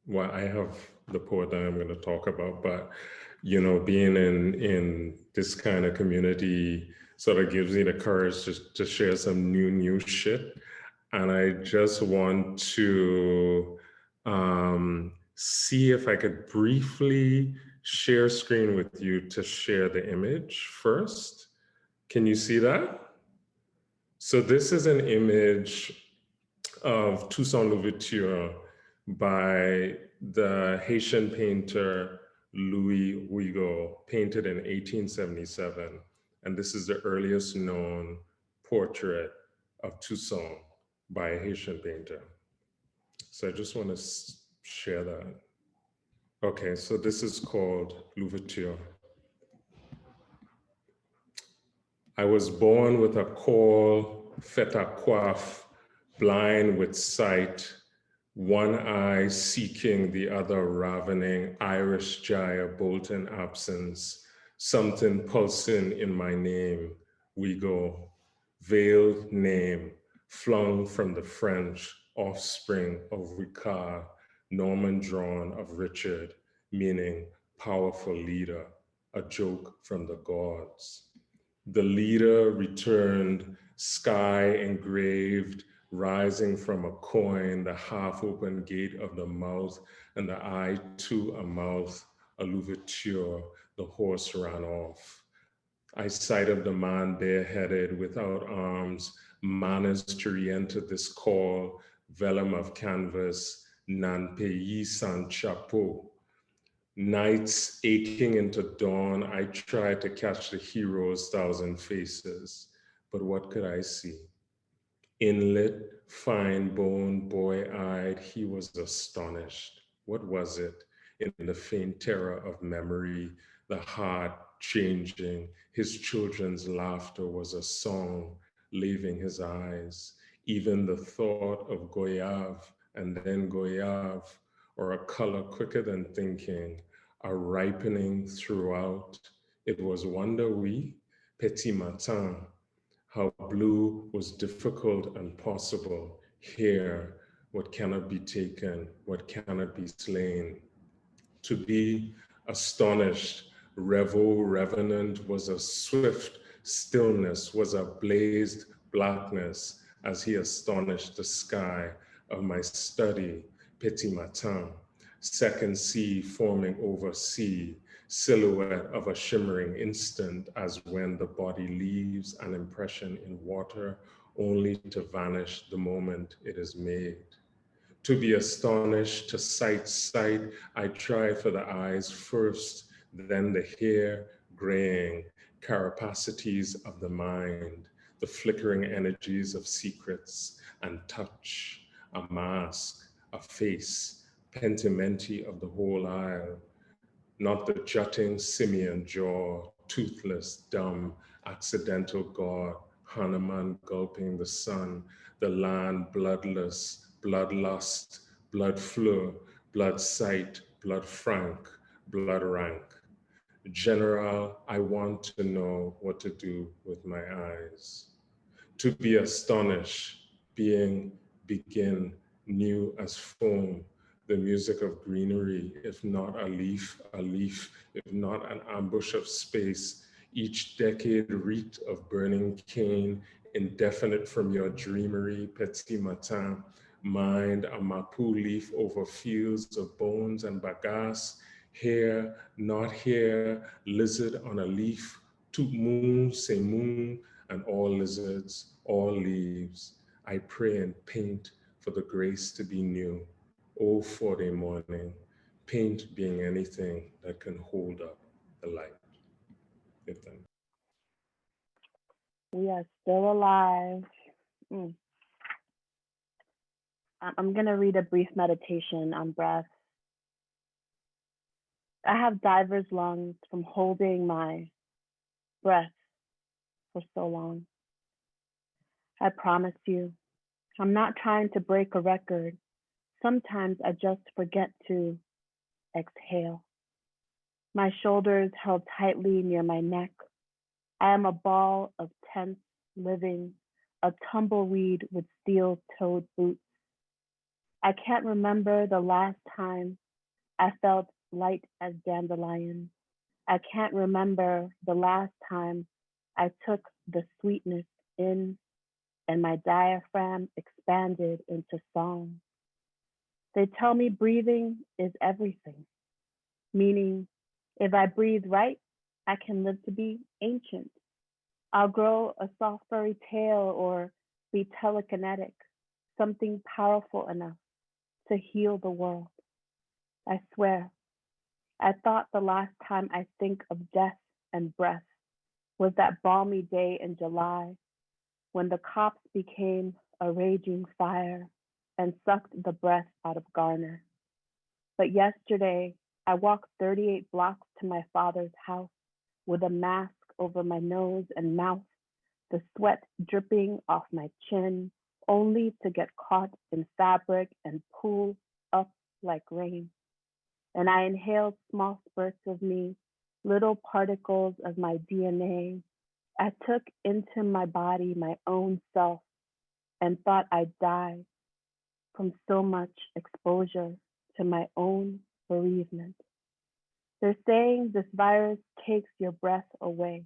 have the poet that I'm going to talk about, but you know, being in this kind of community sort of gives me the courage to share some new shit. And I just want to see if I could briefly share screen with you to share the image first. Can you see that? So this is an image of Toussaint Louverture by the Haitian painter Louis Hugo, painted in 1877. And this is the earliest known portrait of Toussaint by a Haitian painter. So I just want to share that. Okay, so this is called Louverture. I was born with a caul, fait à coiffe, blind with sight, one eye seeking, the other ravening, Irish gyre bolt in absence, something pulsing in my name, we go, veiled name, flung from the French, offspring of Ricard, Norman drawn of Richard, meaning powerful leader, a joke from the gods. The leader returned, sky engraved, rising from a coin, the half-open gate of the mouth, and the eye to a mouth, a louverture, the horse ran off. I sighted the man bareheaded, without arms, manners to re-enter this call, vellum of canvas, nan pays sans chapeau. Nights aching into dawn, I tried to catch the hero's thousand faces, but what could I see? Inlet, fine-boned, boy-eyed, he was astonished. What was it? in the faint terror of memory, the heart changing. His children's laughter was a song, leaving his eyes. Even the thought of goyave and then goyave, or a color quicker than thinking, a ripening throughout. It was wonder we, petit matin, how blue was difficult and possible. Here, what cannot be taken, what cannot be slain. To be astonished, revenant was a swift stillness, was a blazed blackness as he astonished the sky of my study, petit matin, second sea forming over sea, silhouette of a shimmering instant as when the body leaves an impression in water only to vanish the moment it is made. To be astonished, to sight, I try for the eyes first, then the hair graying, carapacities of the mind, the flickering energies of secrets and touch, a mask, a face, pentimenti of the whole isle, not the jutting simian jaw, toothless, dumb, accidental god, Hanuman gulping the sun, the land bloodless, bloodlust, blood fleur, blood sight, blood frank, blood rank. General, I want to know what to do with my eyes. To be astonished, begin, new as foam, the music of greenery, if not a leaf, if not an ambush of space, each decade reeked of burning cane, indefinite from your dreamery, petit matin, mind a mapu leaf over fields of bones and bagasse, hair, not hair, lizard on a leaf, tout moon, c'est moon, and all lizards, all leaves. I pray and paint for the grace to be new. Oh, for the morning, paint being anything that can hold up the light. We are still alive. I'm going to read a brief meditation on breath. I have diver's lungs from holding my breath for so long. I promise you, I'm not trying to break a record. Sometimes I just forget to exhale. My shoulders held tightly near my neck. I am a ball of tense living, a tumbleweed with steel-toed boots. I can't remember the last time I felt light as dandelion. I can't remember the last time I took the sweetness in and my diaphragm expanded into song. They tell me breathing is everything, meaning if I breathe right, I can live to be ancient. I'll grow a soft furry tail or be telekinetic, something powerful enough to heal the world. I swear, I thought the last time I think of death and breath was that balmy day in July when the cops became a raging fire and sucked the breath out of Garner. But yesterday, I walked 38 blocks to my father's house with a mask over my nose and mouth, the sweat dripping off my chin, only to get caught in fabric and pool up like rain. And I inhaled small spurts of me, little particles of my DNA. I took into my body my own self and thought I'd die from so much exposure to my own bereavement. They're saying this virus takes your breath away,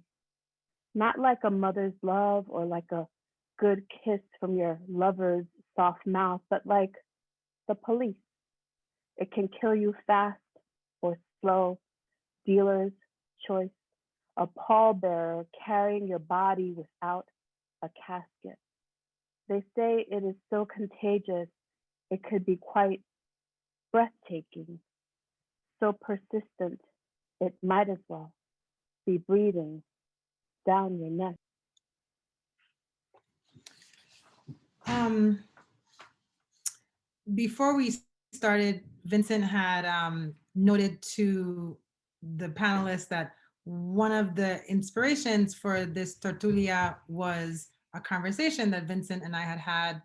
not like a mother's love or like a good kiss from your lover's soft mouth, but like the police. It can kill you fast or slow, dealer's choice, a pallbearer carrying your body without a casket. They say it is so contagious, it could be quite breathtaking, so persistent, it might as well be breathing down your neck. Before we started, Vincent had noted to the panelists that one of the inspirations for this Tertulia was a conversation that Vincent and I had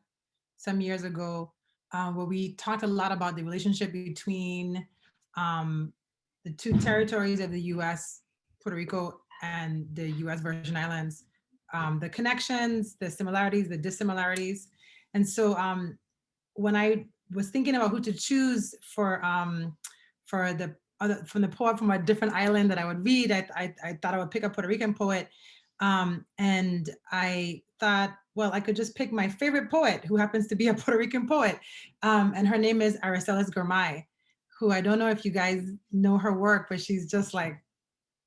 some years ago, where we talked a lot about the relationship between the two territories of the US, Puerto Rico and the US Virgin Islands, the connections, the similarities, the dissimilarities. And so when I was thinking about who to choose for the from the poet from a different island that I would read, I thought I would pick a Puerto Rican poet. And I thought, well, I could just pick my favorite poet, who happens to be a Puerto Rican poet. And her name is Aracelis Girmay, who I don't know if you guys know her work, but she's just like,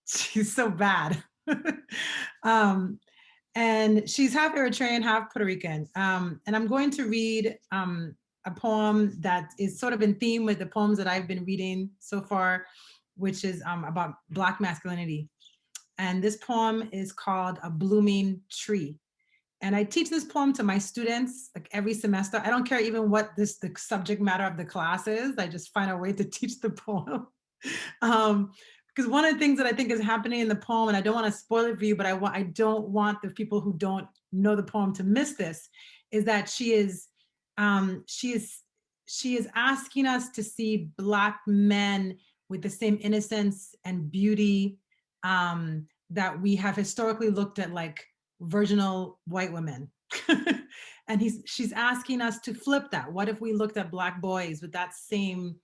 she's so bad. And she's half Eritrean, half Puerto Rican. And I'm going to read a poem that is sort of in theme with the poems that I've been reading so far, which is about Black masculinity. And this poem is called A Blooming Tree. And I teach this poem to my students like every semester. I don't care even what the subject matter of the class is. I just find a way to teach the poem. Because one of the things that I think is happening in the poem, and I don't want to spoil it for you, but I don't want the people who don't know the poem to miss this, is that she is asking us to see Black men with the same innocence and beauty that we have historically looked at like virginal white women. And she's asking us to flip that. What if we looked at Black boys with that same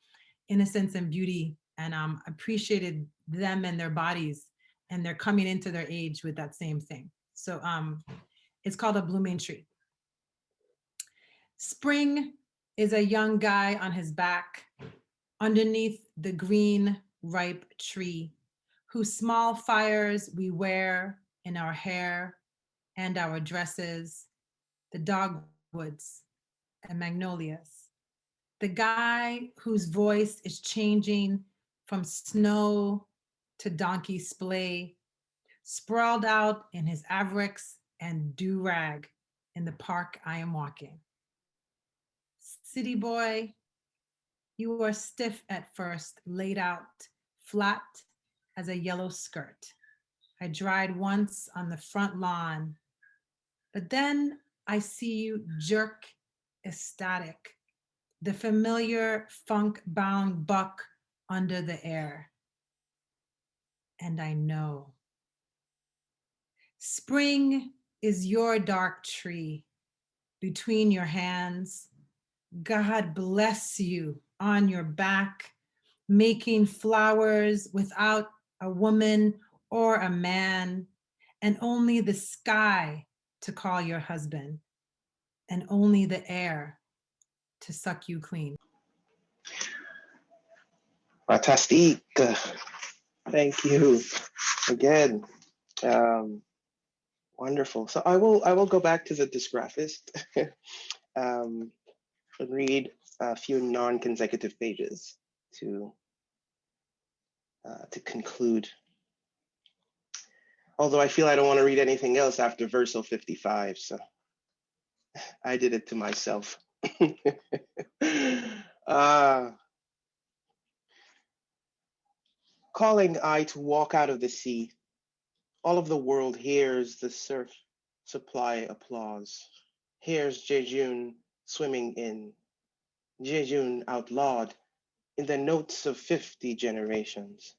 innocence and beauty, and appreciated them and their bodies, and they're coming into their age with that same thing. So it's called A Blooming Tree. Spring is a young guy on his back underneath the green ripe tree, whose small fires we wear in our hair and our dresses, the dogwoods and magnolias. The guy whose voice is changing from snow to donkey splay, sprawled out in his avirex and do-rag in the park I am walking. City boy, you are stiff at first, laid out, flat as a yellow skirt. I dried once on the front lawn, but then I see you jerk ecstatic, the familiar funk-bound buck under the air. And I know. Spring is your dark tree between your hands. God bless you on your back, making flowers without a woman or a man, and only the sky to call your husband, and only the air to suck you clean. Fantastic. Thank you again. Wonderful. So I will go back to the Dyzgraphxst and read a few non-consecutive pages to conclude. Although I feel I don't want to read anything else after verse 55, so I did it to myself. Calling I to walk out of the sea, all of the world hears the surf supply applause, hears Jejun swimming in, Jejun outlawed in the notes of 50 generations,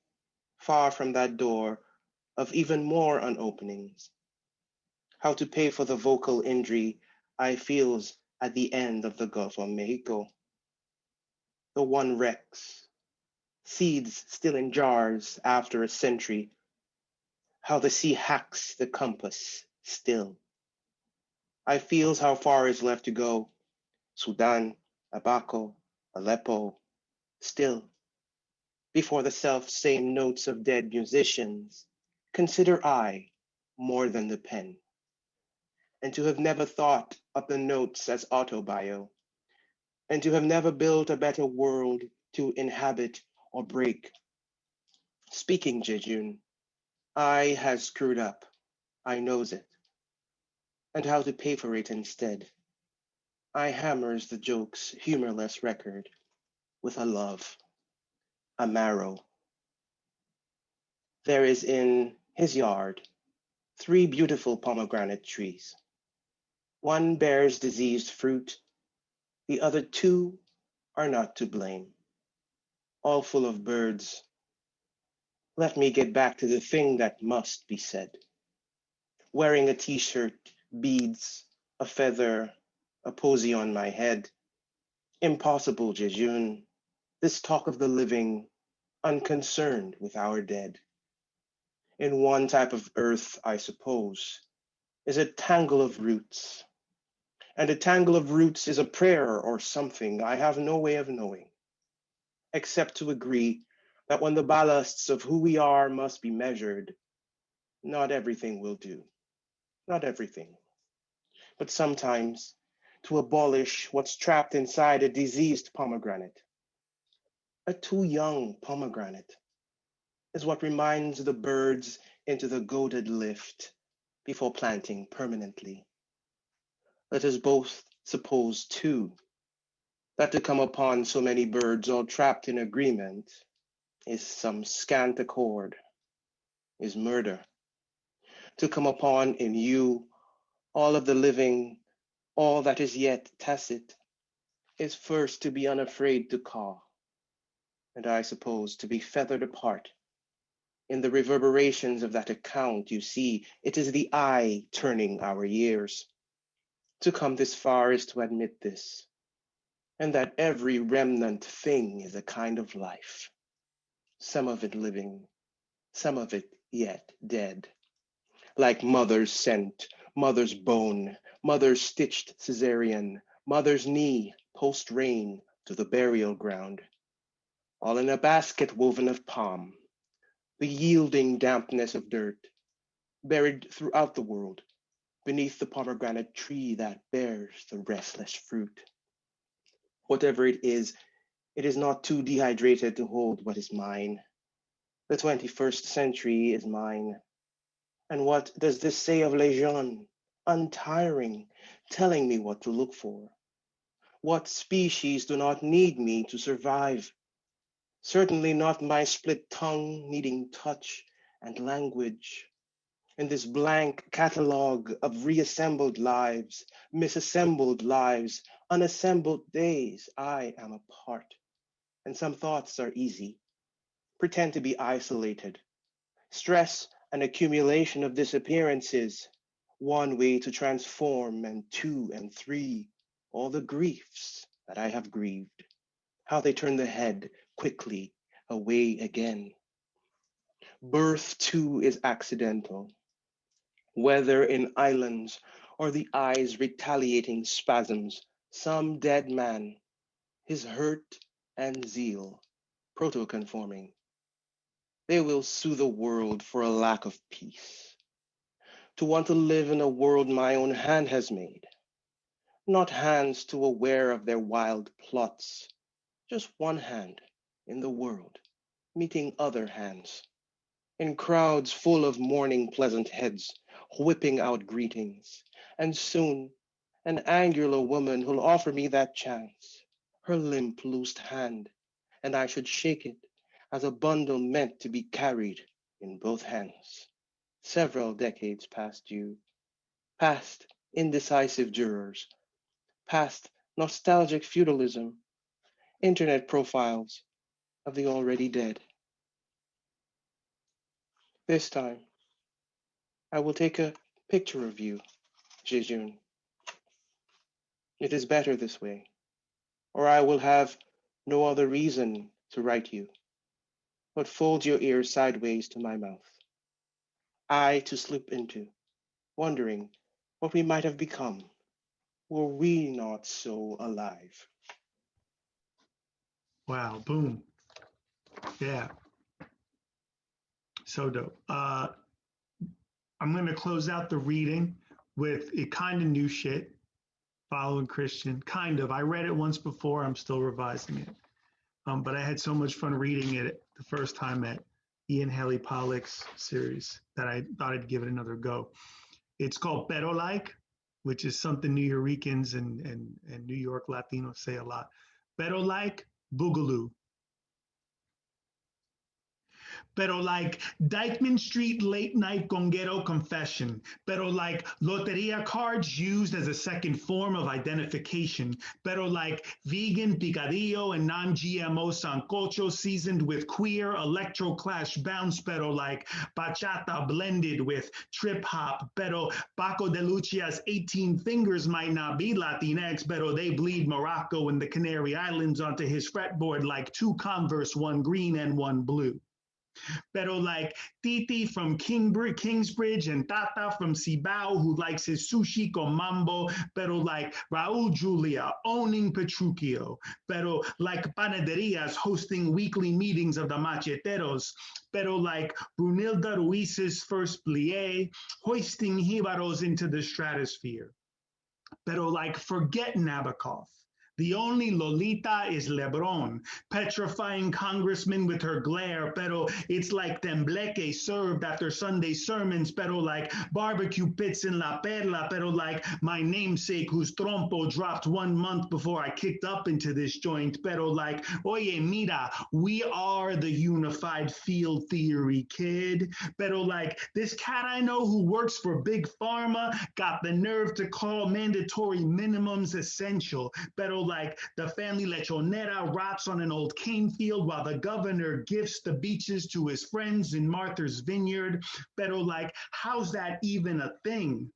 far from that door of even more unopenings. How to pay for the vocal injury I feels at the end of the Gulf of Mexico. The one wrecks, seeds still in jars after a century. How the sea hacks the compass still. I feels how far is left to go. Sudan, Abaco, Aleppo, still. Before the self-same notes of dead musicians, consider I more than the pen. And to have never thought of the notes as autobio, and to have never built a better world to inhabit or break. Speaking Jejun, I has screwed up, I knows it, and how to pay for it instead. I hammers the joke's humorless record with a love. a marrow. There is in his yard 3 beautiful pomegranate trees. One bears diseased fruit, the other 2 are not to blame. All full of birds. Let me get back to the thing that must be said. Wearing a t-shirt, beads, a feather, a posy on my head. Impossible, Jejun. This talk of the living, unconcerned with our dead. In one type of earth, I suppose, is a tangle of roots. And a tangle of roots is a prayer or something I have no way of knowing, except to agree that when the ballasts of who we are must be measured, not everything will do. Not everything. But sometimes to abolish what's trapped inside a diseased pomegranate. A too young pomegranate is what reminds the birds into the goaded lift before planting permanently. Let us both suppose, too, that to come upon so many birds all trapped in agreement is some scant accord, is murder. To come upon in you all of the living, all that is yet tacit, is first to be unafraid to caw, and I suppose to be feathered apart. In the reverberations of that account, you see, it is the eye turning our years. To come this far is to admit this, and that every remnant thing is a kind of life, some of it living, some of it yet dead. Like mother's scent, mother's bone, mother's stitched cesarean, mother's knee, post-rain, to the burial ground. All in a basket woven of palm, the yielding dampness of dirt, buried throughout the world, beneath the pomegranate tree that bears the restless fruit. Whatever it is not too dehydrated to hold what is mine. The 21st century is mine. And what does this say of Les Jeunes? Untiring, telling me what to look for. What species do not need me to survive? Certainly not my split tongue needing touch and language. In this blank catalogue of reassembled lives, misassembled lives, unassembled days, I am a part. And some thoughts are easy. Pretend to be isolated. Stress an accumulation of disappearances, 1 way to transform, and 2 and 3, all the griefs that I have grieved, how they turn the head quickly away again. Birth too is accidental, whether in islands or the eyes retaliating spasms, some dead man, his hurt and zeal, proto-conforming. They will sue the world for a lack of peace. To want to live in a world my own hand has made, not hands too aware of their wild plots, just one hand in the world, meeting other hands, in crowds full of mourning pleasant heads, whipping out greetings, and soon an angular woman who'll offer me that chance, her limp loosed hand, and I should shake it as a bundle meant to be carried in both hands. Several decades past due, past indecisive jurors, past nostalgic feudalism, internet profiles of the already dead. This time, I will take a picture of you, Jejun. It is better this way, or I will have no other reason to write you, but fold your ears sideways to my mouth. I to slip into, wondering what we might have become were we not so alive. Wow, boom. Yeah, so dope. I'm going to close out the reading with a kind of new shit, following Christian. Kind of. I read it once before. I'm still revising it. But I had so much fun reading it the first time at Ian Haley Pollock's series that I thought I'd give it another go. It's called Pero Like, which is something New Yorkers and New York Latinos say a lot. Pero Like Boogaloo. Pero like Dykeman Street late night gonguero confession. Pero like loteria cards used as a second form of identification. Pero like vegan picadillo and non-GMO sancocho seasoned with queer electro clash bounce. Pero like bachata blended with trip hop. Pero Paco de Lucia's 18 fingers might not be Latinx, pero they bleed Morocco and the Canary Islands onto his fretboard like two Converse, one green and one blue. Pero like Titi from Kingsbridge and Tata from Cibao, who likes his sushi con mambo, pero like Raul Julia owning Petruchio, pero like Panaderias hosting weekly meetings of the macheteros, pero like Brunilda Ruiz's first plie, hoisting jibaros into the stratosphere. Pero like forget Nabokov. The only Lolita is Lebron, petrifying congressmen with her glare, pero it's like tembleque served after Sunday sermons, pero like barbecue pits in La Perla, pero like my namesake whose trompo dropped 1 month before I kicked up into this joint, pero like, oye, mira, we are the unified field theory, kid. Pero like, this cat I know who works for Big Pharma got the nerve to call mandatory minimums essential, pero like the family lechonera rots on an old cane field while the governor gifts the beaches to his friends in Martha's Vineyard. Pero like, how's that even a thing?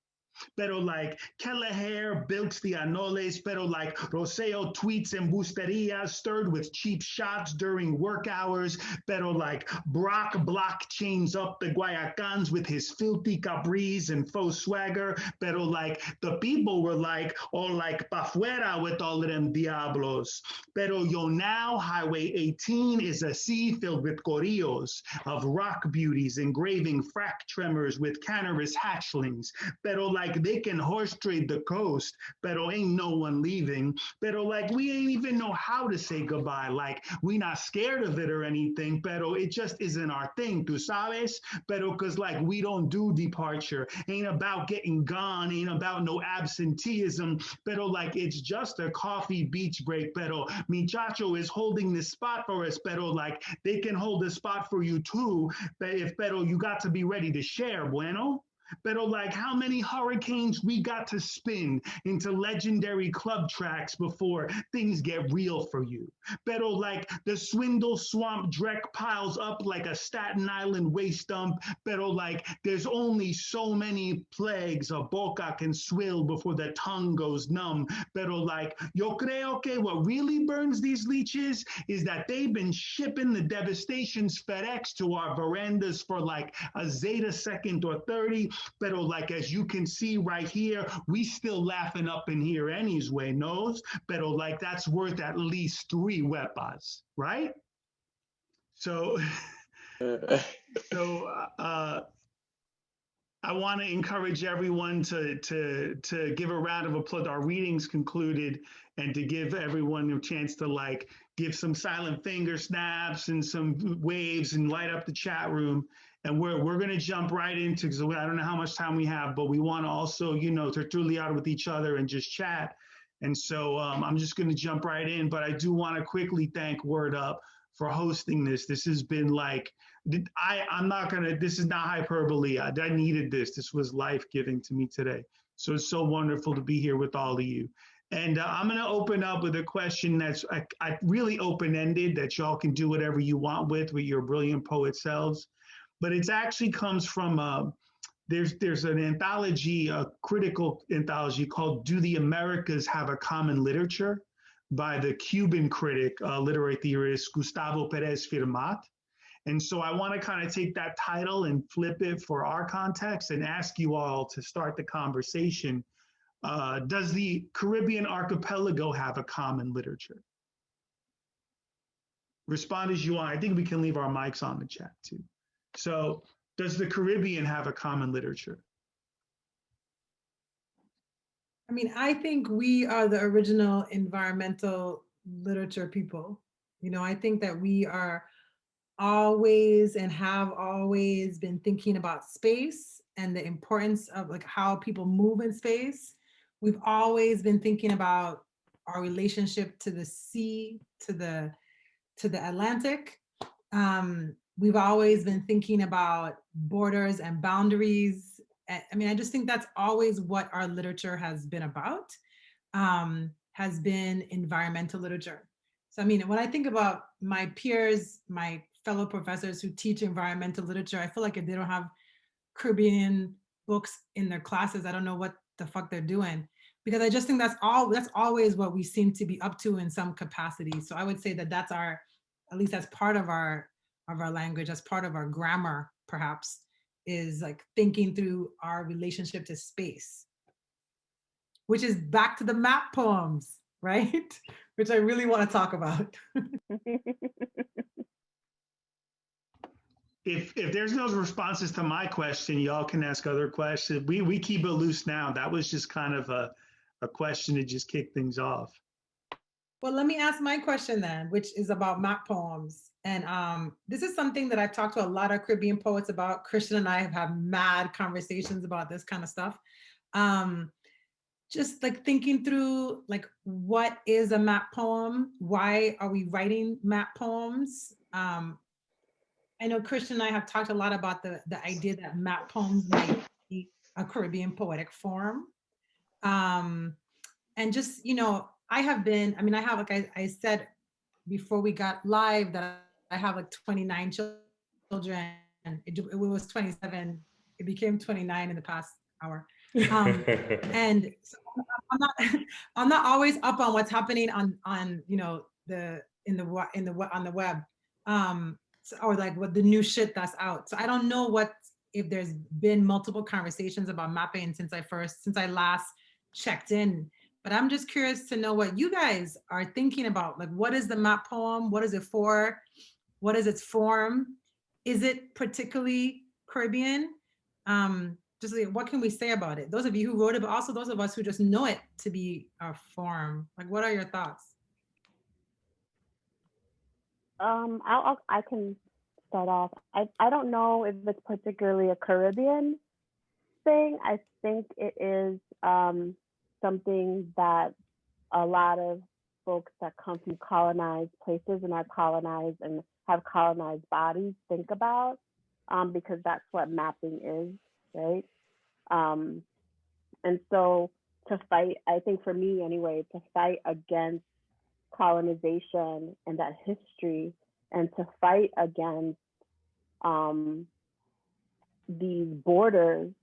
Pero like Kelleher bilks the anoles, pero like Roseo tweets embusterias stirred with cheap shots during work hours, pero like Brock blockchains up the Guayacans with his filthy Cabris and faux swagger, pero like the people were like, all like pa fuera with all of them diablos. Pero yo now, Highway 18 is a sea filled with corillos of rock beauties engraving frack tremors with canaris hatchlings, pero like they can horse trade the coast, pero ain't no one leaving. Pero like we ain't even know how to say goodbye. Like we not scared of it or anything, pero it just isn't our thing, tu sabes? Pero cause like we don't do departure. Ain't about getting gone, ain't about no absenteeism, pero like it's just a coffee beach break. Pero Michacho is holding this spot for us, pero like they can hold the spot for you too. Pero you got to be ready to share, bueno? Pero like how many hurricanes we got to spin into legendary club tracks before things get real for you. Pero like the swindle swamp dreck piles up like a Staten Island waste dump. Pero like there's only so many plagues a boca can swill before the tongue goes numb. Pero like yo creo que what really burns these leeches is that they've been shipping the devastations FedEx to our verandas for like a zeta second or 30. Pero like, as you can see right here, we still laughing up in here anyway, knows? Pero like, that's worth at least 3 wepas, right? So, I want to encourage everyone to give a round of applause. Our readings concluded, and to give everyone a chance to like give some silent finger snaps and some waves and light up the chat room. And we're going to jump right into, because I don't know how much time we have, but we want to also, you know, tertuliar with each other and just chat. And so I'm just going to jump right in, but I do want to quickly thank Word Up for hosting this. This has been like, this is not hyperbole. I needed this. This was life-giving to me today. So it's so wonderful to be here with all of you. And I'm going to open up with a question that's really open-ended, that y'all can do whatever you want with your brilliant poet selves. But it actually comes from, there's an anthology, a critical anthology called Do the Americas Have a Common Literature? By the Cuban critic, literary theorist, Gustavo Perez Firmat. And so I want to kind of take that title and flip it for our context and ask you all to start the conversation. Does the Caribbean archipelago have a common literature? Respond as you want. I think we can leave our mics on the chat too. So does the Caribbean have a common literature? I mean, I think we are the original environmental literature people. You know, I think that we are always and have always been thinking about space and the importance of like how people move in space. We've always been thinking about our relationship to the sea, to the Atlantic. we've always been thinking about borders and boundaries. I mean, I just think that's always what our literature has been about, has been environmental literature. So, I mean, when I think about my peers, my fellow professors who teach environmental literature, I feel like if they don't have Caribbean books in their classes, I don't know what the fuck they're doing, because I just think that's always what we seem to be up to in some capacity. So I would say that that's our, at least that's part of our language, as part of our grammar, perhaps, is like thinking through our relationship to space, which is back to the map poems, right? Which I really want to talk about. If there's no responses to my question, y'all can ask other questions. We keep it loose now. That was just kind of a question to just kick things off. Well, let me ask my question then, which is about map poems. And this is something that I've talked to a lot of Caribbean poets about. Christian and I have had mad conversations about this kind of stuff. Just like thinking through, like, what is a map poem? Why are we writing map poems? I know Christian and I have talked a lot about the idea that map poems might be a Caribbean poetic form. And just, you know, I have, like I said before we got live, that I have like 29 children. It was 27. It became 29 in the past hour. And so I'm not always up on what's happening on you know, on the web, or like what the new shit that's out. So I don't know if there's been multiple conversations about mapping since I last checked in. But I'm just curious to know what you guys are thinking about. Like, what is the map poem? What is it for? What is its form? Is it particularly Caribbean? Just like, what can we say about it? Those of you who wrote it, but also those of us who just know it to be a form. Like, what are your thoughts? I can start off. I don't know if it's particularly a Caribbean thing. I think it is something that a lot of folks that come from colonized places and are colonized and have colonized bodies think about, because that's what mapping is, right? And so to fight, I think for me anyway, to fight against colonization and that history, and to fight against these borders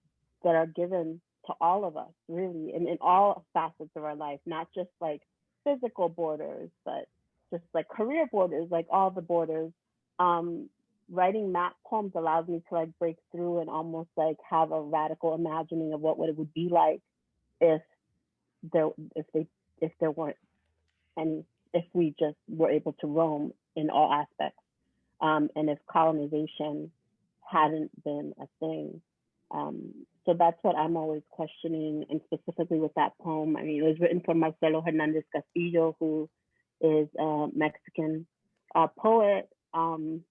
that are given to all of us, really, in all facets of our life, not just like physical borders, but just like career borders, like all the borders. Writing map poems allows me to like break through and almost like have a radical imagining of what it would be like if there weren't any, if we just were able to roam in all aspects, and if colonization hadn't been a thing. So that's what I'm always questioning, and specifically with that poem. I mean, it was written for Marcelo Hernandez Castillo, who is a Mexican poet, and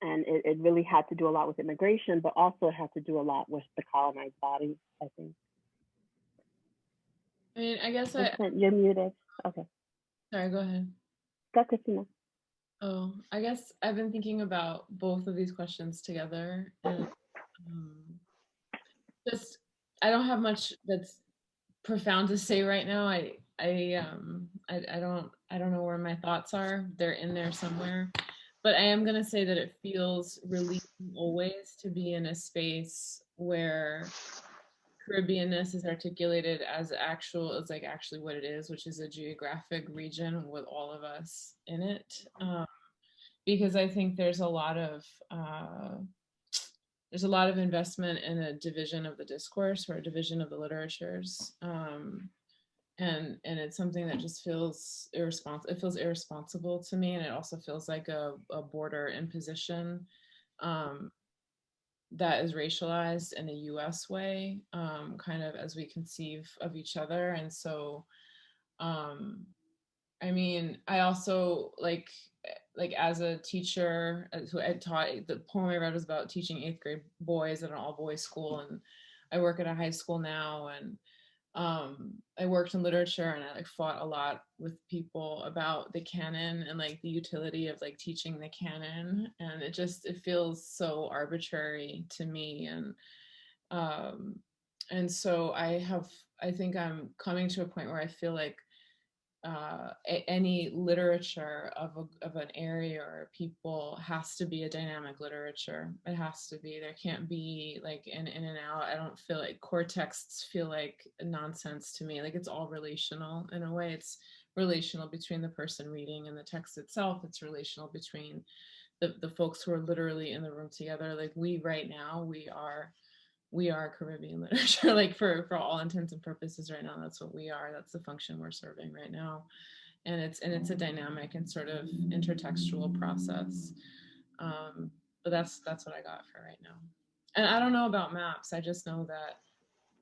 it really had to do a lot with immigration, but also had to do a lot with the colonized body, I think. I mean, I guess You're muted. Okay. Sorry, go ahead. Go, Christina. Oh, I guess I've been thinking about both of these questions together, and just I don't have much that's profound to say right now. I don't know where my thoughts are. They're in there somewhere. But I am gonna say that it feels relieving always to be in a space where Caribbeanness is articulated as like actually what it is, which is a geographic region with all of us in it. Because I think there's a lot of investment in a division of the discourse or a division of the literatures. And it's something that just feels irresponsible. It feels irresponsible to me, and it also feels like a border imposition that is racialized in a U.S. way, kind of as we conceive of each other. And so, I mean, I also like as a teacher who I taught, the poem I read was about teaching 8th grade boys at an all boys school, and I work at a high school now, and I worked in literature, and I like fought a lot with people about the canon and like the utility of like teaching the canon, and it feels so arbitrary to me. And so I think I'm coming to a point where I feel like any literature of an area or people has to be a dynamic literature. It has to be. There can't be like in and out. I don't feel like core texts feel like nonsense to me. Like it's all relational in a way. It's relational between the person reading and the text itself. It's relational between the folks who are literally in the room together. Like we right now, we are Caribbean literature, like for all intents and purposes right now. That's what we are. That's the function we're serving right now. And it's a dynamic and sort of intertextual process. But that's what I got for right now. And I don't know about maps. I just know that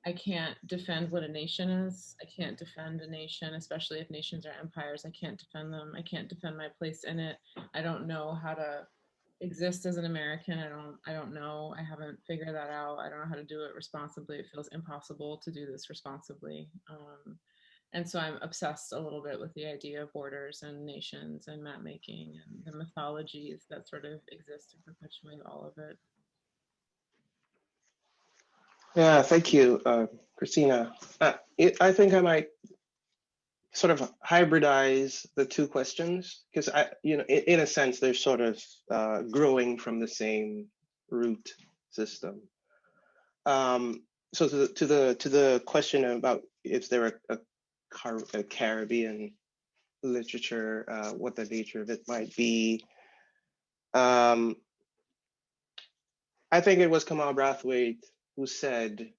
I can't defend what a nation is. I can't defend a nation, especially if nations are empires. I can't defend them. I can't defend my place in it. I don't know how to exist as an American. I don't know. I haven't figured that out. I don't know how to do it responsibly. It feels impossible to do this responsibly. And so I'm obsessed a little bit with the idea of borders and nations and map making and the mythologies that sort of exist to perpetuate all of it. Yeah, thank you, Christina. I think I might sort of hybridize the two questions because in a sense, they're sort of growing from the same root system. So to the question about if there a Caribbean literature, what the nature of it might be. I think it was Kamal Brathwaite who said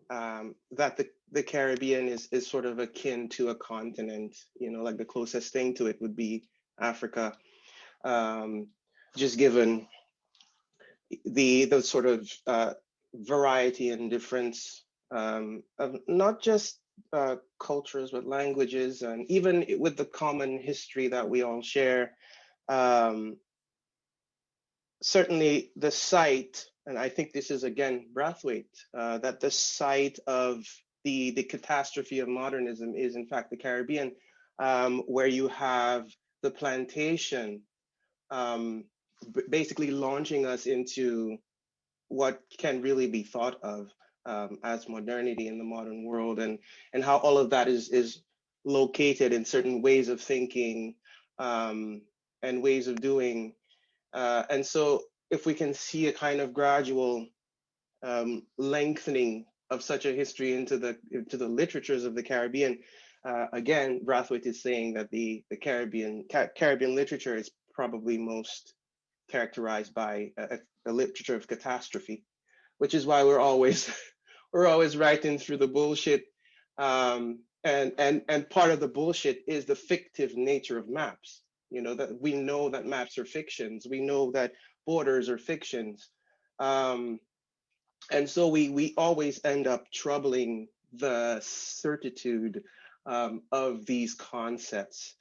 that the Caribbean is sort of akin to a continent, like the closest thing to it would be Africa, just given the sort of variety and difference of not just cultures, but languages, and even with the common history that we all share. Certainly the site, and I think this is again Brathwaite, that the site of the catastrophe of modernism is in fact the Caribbean, where you have the plantation basically launching us into what can really be thought of as modernity in the modern world, and how all of that is located in certain ways of thinking and ways of doing. And so if we can see a kind of gradual lengthening of such a history into the literatures of the Caribbean, again, Brathwaite is saying that the Caribbean literature is probably most characterized by a literature of catastrophe, which is why we're always writing through the bullshit. And part of the bullshit is the fictive nature of maps. That we know that maps are fictions. We know that borders are fictions. And so we always end up troubling the certitude of these concepts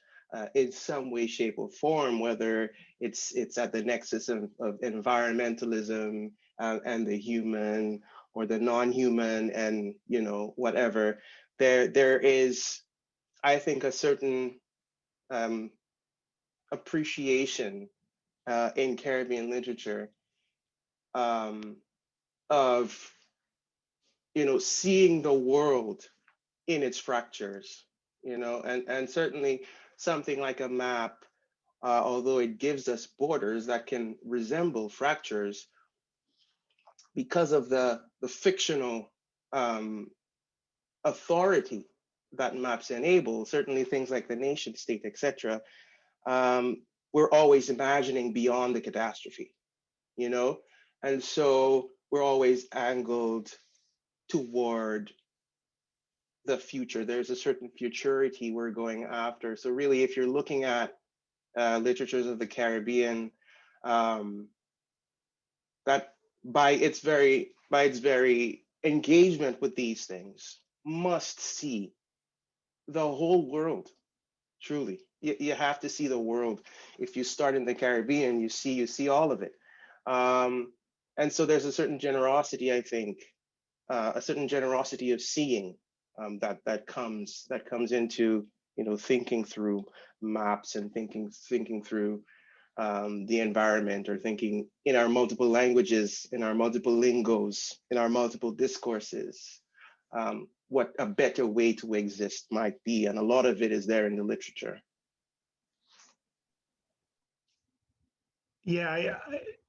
in some way, shape, or form, whether it's at the nexus of environmentalism and the human, or the non-human, and whatever. There is, I think, a certain appreciation in Caribbean literature of seeing the world in its fractures, and certainly something like a map, although it gives us borders that can resemble fractures, because of the fictional authority that maps enable, certainly things like the nation state, etc. We're always imagining beyond the catastrophe, and so we're always angled toward the future. There's a certain futurity we're going after. So really, if you're looking at literatures of the Caribbean, that by its very engagement with these things must see the whole world. Truly, you have to see the world. If you start in the Caribbean, you see all of it. And so there's a certain generosity, I think, a certain generosity of seeing that comes into, you know, thinking through maps and thinking through the environment, or thinking in our multiple languages, in our multiple lingos, in our multiple discourses, what a better way to exist might be. And a lot of it is there in the literature. Yeah,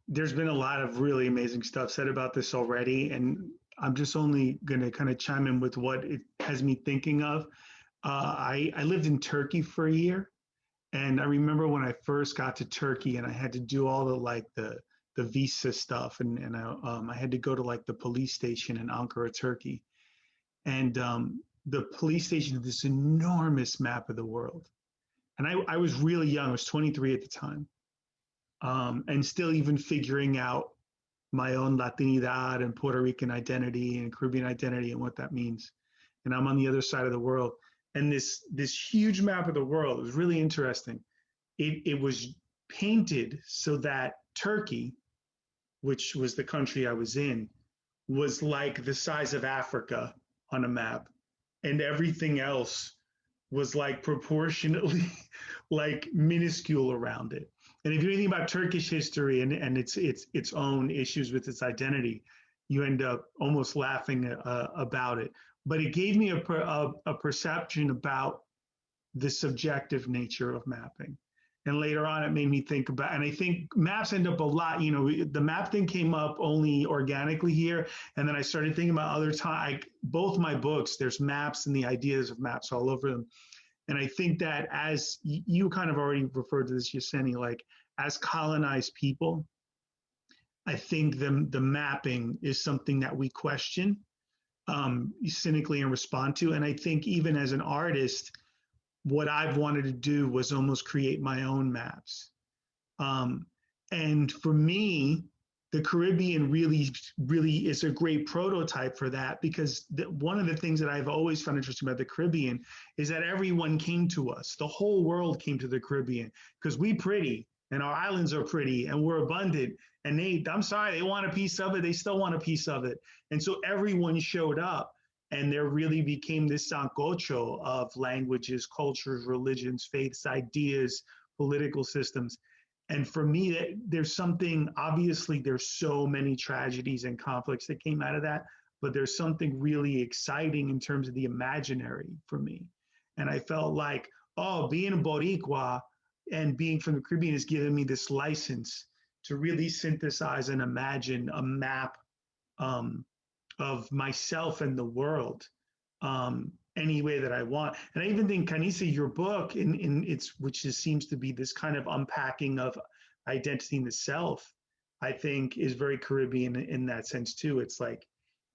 there's been a lot of really amazing stuff said about this already, and I'm just only going to kind of chime in with what it has me thinking of. I lived in Turkey for a year, and I remember when I first got to Turkey, and I had to do all the visa stuff, and I had to go to like the police station in Ankara, Turkey, and the police station had this enormous map of the world, and I was really young. I was 23 at the time. And still even figuring out my own Latinidad and Puerto Rican identity and Caribbean identity and what that means. And I'm on the other side of the world. And this huge map of the world was really interesting. It was painted so that Turkey, which was the country I was in, was like the size of Africa on a map. And everything else was like proportionately like minuscule around it. And if you know anything about Turkish history and its own issues with its identity, you end up almost laughing about it. But it gave me a perception about the subjective nature of mapping. And later on, it made me think about, and I think maps end up a lot, you know, the map thing came up only organically here. And then I started thinking about other time, both my books, there's maps and the ideas of maps all over them. And I think that, as you kind of already referred to this, Yesenia, like as colonized people, I think the mapping is something that we question cynically and respond to. And I think even as an artist, what I've wanted to do was almost create my own maps. And for me, the Caribbean really is a great prototype for that, because one of the things that I've always found interesting about the Caribbean is that everyone came to us. The whole world came to the Caribbean because we pretty and our islands are pretty and we're abundant. And I'm sorry, they want a piece of it. They still want a piece of it. And so everyone showed up, and there really became this sancocho of languages, cultures, religions, faiths, ideas, political systems. And for me, there's something, obviously there's so many tragedies and conflicts that came out of that, but there's something really exciting in terms of the imaginary for me. And I felt like, oh, being a Boricua and being from the Caribbean has given me this license to really synthesize and imagine a map of myself and the world any way that I want. And I even think, Canisia, your book, which seems to be this kind of unpacking of identity in the self, I think is very Caribbean in that sense too. It's like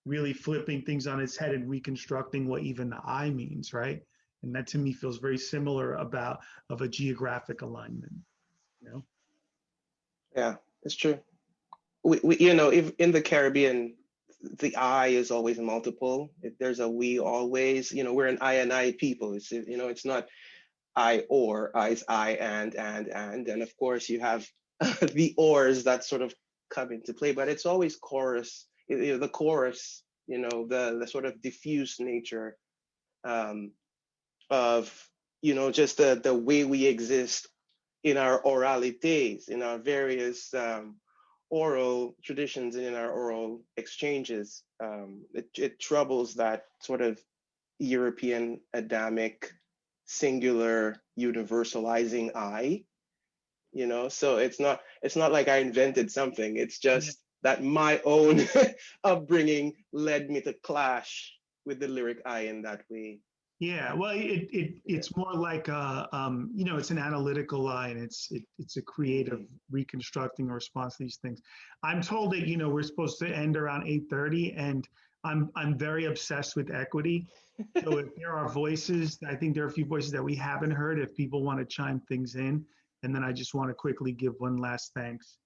really flipping things on its head and reconstructing what even the I means, right? And that to me feels very similar of a geographic alignment, you know? Yeah, it's true. We you know, if in the Caribbean, the I is always multiple. If there's a we always, you know, we're an I and I people. It's, you know, it's not I or, it's I and. And of course you have the ors that sort of come into play, but it's always chorus, you know, the chorus, you know, the sort of diffuse nature of, you know, just the way we exist in our oralities, in our various oral traditions and in our oral exchanges. It troubles that sort of European Adamic singular universalizing I, you know, so it's not like I invented something. It's just that my own upbringing led me to clash with the lyric I in that way. Yeah, well, it's more like you know, it's an analytical line. It's a creative reconstructing a response to these things. I'm told that, you know, we're supposed to end around 8:30, and I'm very obsessed with equity. So if there are voices, I think there are a few voices that we haven't heard. If people want to chime things in, and then I just want to quickly give one last thanks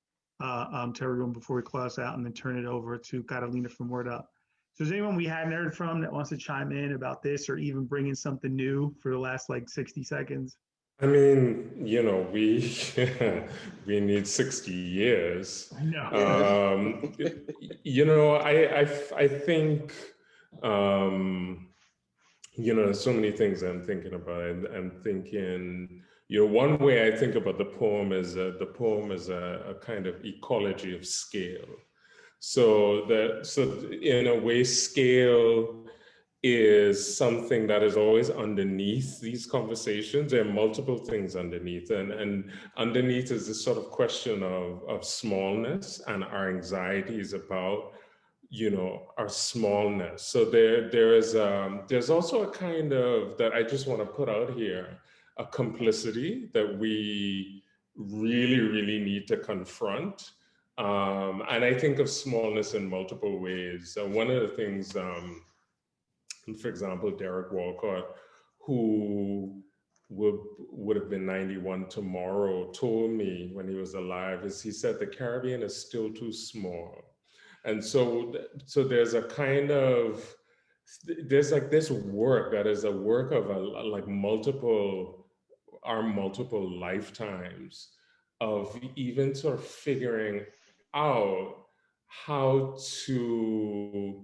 to everyone before we close out, and then turn it over to Carolina from Word Up. So is anyone we hadn't heard from that wants to chime in about this, or even bring in something new for the last like 60 seconds? I mean, you know, we we need 60 years. I know. You know, I think there's so many things I'm thinking about. I'm thinking, one way I think about the poem is a kind of ecology of scale. So in a way, scale is something that is always underneath these conversations. There are multiple things underneath, and underneath is this sort of question of smallness and our anxieties about our smallness. So there's also a kind of, that I just want to put out here, a complicity that we really, really need to confront. And I think of smallness in multiple ways. One of the things, for example, Derek Walcott, who would have been 91 tomorrow, told me when he was alive, is he said the Caribbean is still too small. And so there's a kind of, there's like this work that is a work of our multiple lifetimes of even sort of figuring out how to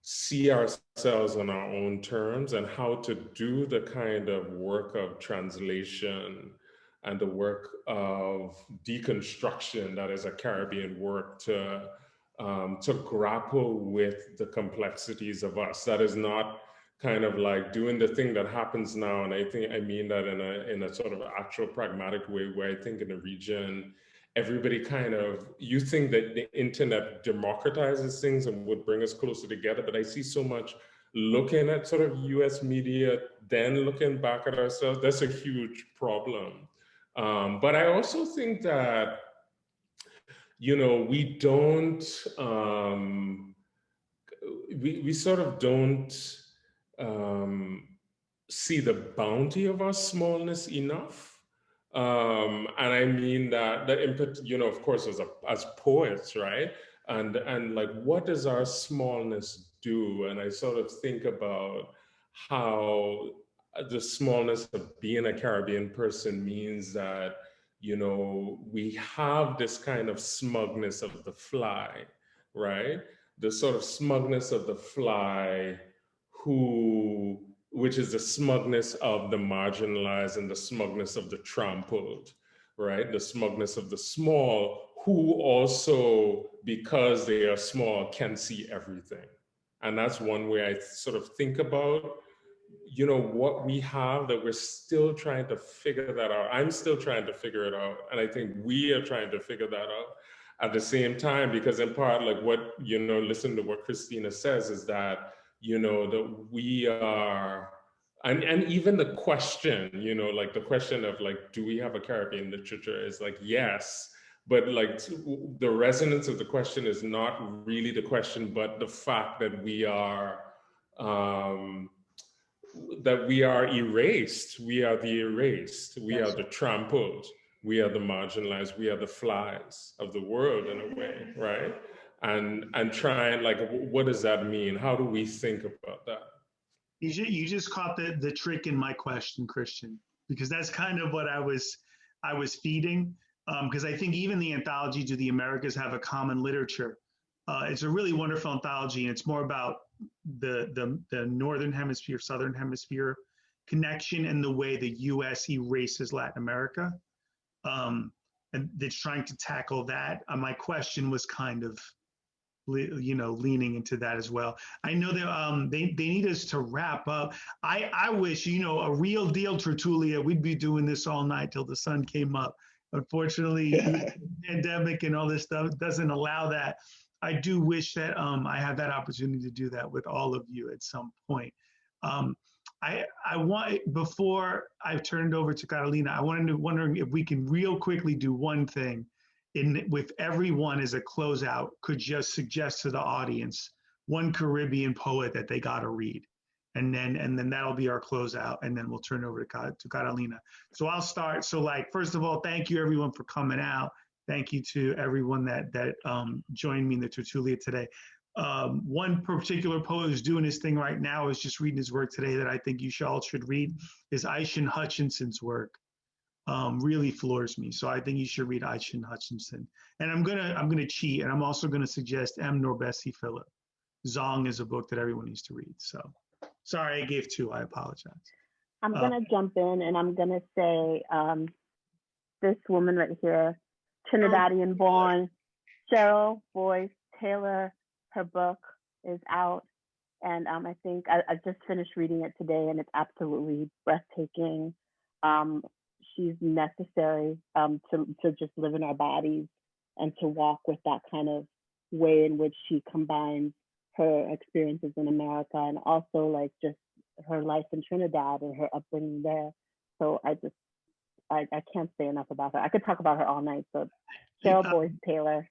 see ourselves on our own terms and how to do the kind of work of translation and the work of deconstruction that is a Caribbean work to grapple with the complexities of us. That is not kind of like doing the thing that happens now. And I mean that in a sort of actual pragmatic way, where I think in the region, everybody you think that the internet democratizes things and would bring us closer together, but I see so much looking at sort of US media, then looking back at ourselves. That's a huge problem. But I also think that, we don't, we sort of don't see the bounty of our smallness enough. And I mean that of course, as poets, right? And like, what does our smallness do? And I sort of think about how the smallness of being a Caribbean person means that, we have this kind of smugness of the fly, right? The sort of smugness of the fly which is the smugness of the marginalized and the smugness of the trampled, right? The smugness of the small, who also, because they are small, can see everything. And that's one way I sort of think about, what we have, that we're still trying to figure that out. I'm still trying to figure it out. And I think we are trying to figure that out at the same time, because in part, like what, listen to what Christina says is that, that we are, and even the question, like the question of like, do we have a Caribbean literature, is like, yes, but like the resonance of the question is not really the question, but the fact that we are erased. We are the erased. We are the trampled. We are the marginalized. We are the flies of the world in a way, right? And trying, like, what does that mean? How do we think about that? You just caught the trick in my question, Christian, because that's kind of what I was feeding. Because I think even the anthologies of the Americas have a common literature. It's a really wonderful anthology, and it's more about the Northern Hemisphere, Southern Hemisphere connection and the way the U.S. erases Latin America. And it's trying to tackle that. My question was kind of, leaning into that as well. I know that they need us to wrap up. I wish, a real deal Tertulia, we'd be doing this all night till the sun came up. Unfortunately, the pandemic and all this stuff doesn't allow that. I do wish that I had that opportunity to do that with all of you at some point. I want, before I turn it over to Carolina, wondering if we can real quickly do one thing with everyone as a closeout, could just suggest to the audience one Caribbean poet that they got to read. And then that'll be our closeout, and then we'll turn it over to Carolina. So I'll start. So, like, first of all, thank you everyone for coming out. Thank you to everyone that joined me in the Tertulia today. One particular poet who's doing his thing right now, is just reading his work today, that I think you all should read, is Aishin Hutchinson's work. Really floors me. So I think you should read Aishin Hutchinson. And I'm gonna cheat, and I'm also gonna suggest M. Norbesi Philip. Zong is a book that everyone needs to read. So Sorry, I gave two. I apologize. I'm gonna jump in and I'm gonna say this woman right here, Trinidadian born, Cheryl Boyce Taylor. Her book is out, and I think I just finished reading it today, and it's absolutely breathtaking. She's necessary to just live in our bodies and to walk with that kind of way in which she combines her experiences in America and also like just her life in Trinidad and her upbringing there. So I can't say enough about her. I could talk about her all night. So Cheryl Boyce Taylor.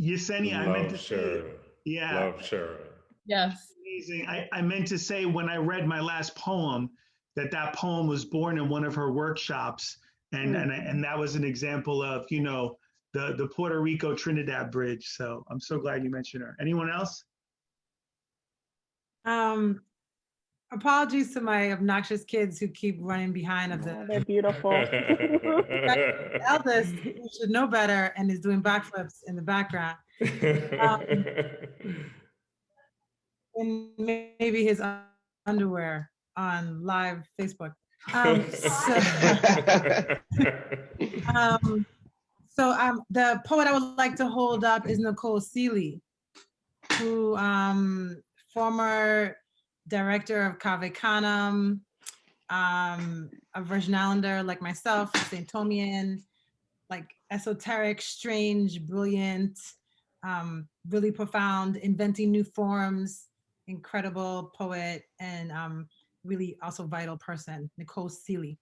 Yesenia, I meant to say, yeah. Love Sharon. Yes. Amazing. I meant to say when I read my last poem that poem was born in one of her workshops, and that was an example of, you know, the Puerto Rico Trinidad bridge. So I'm so glad you mentioned her. Anyone else? Apologies to my obnoxious kids who keep running behind of the. They're beautiful. Eldest, who should know better and is doing backflips in the background. And maybe his underwear on live Facebook. The poet I would like to hold up is Nicole Seeley, who former director of Cave Canem, a Virgin Islander like myself, St. Thomian, like esoteric, strange, brilliant, really profound, inventing new forms, incredible poet, and really also vital person, Nicole Seeley.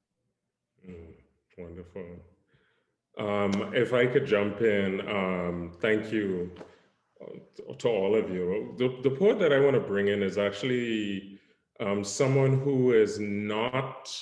Wonderful. If I could jump in, thank you to all of you. The poet that I want to bring in is actually someone who is not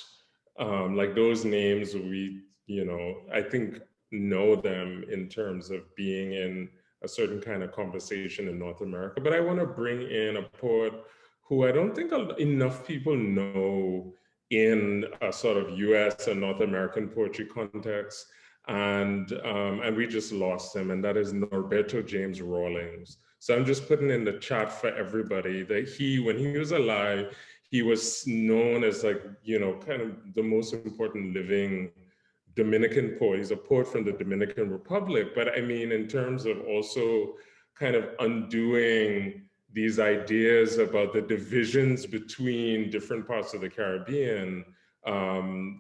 like those names we, you know, I think know them in terms of being in a certain kind of conversation in North America, but I want to bring in a poet who I don't think enough people know in a sort of US or North American poetry context. And we just lost him, and that is Norberto James Rawlings. So I'm just putting in the chat for everybody that when he was alive, he was known as like, you know, kind of the most important living Dominican poet. He's a poet from the Dominican Republic, but I mean, in terms of also kind of undoing these ideas about the divisions between different parts of the Caribbean,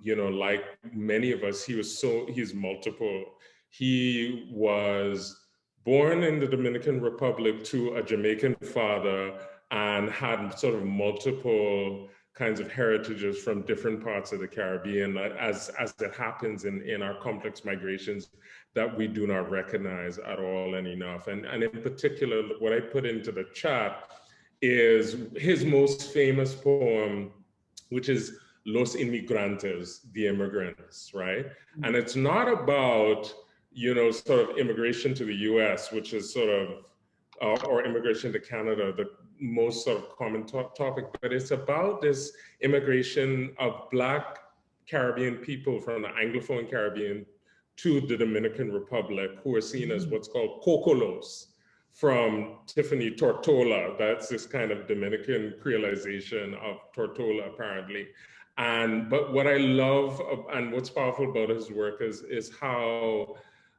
you know, like many of us, he's multiple. He was born in the Dominican Republic to a Jamaican father and had sort of multiple kinds of heritages from different parts of the Caribbean, as it happens in our complex migrations that we do not recognize at all and enough. And in particular, what I put into the chat is his most famous poem, which is Los Inmigrantes, the immigrants, right? And it's not about, you know, sort of immigration to the US, which is sort of, or immigration to Canada, the most sort of common topic, but it's about this immigration of Black Caribbean people from the Anglophone Caribbean to the Dominican Republic, who are seen as what's called cocolos, from Tiphanie Tortola. That's this kind of Dominican creolization of Tortola, apparently. But what I love and what's powerful about his work is how,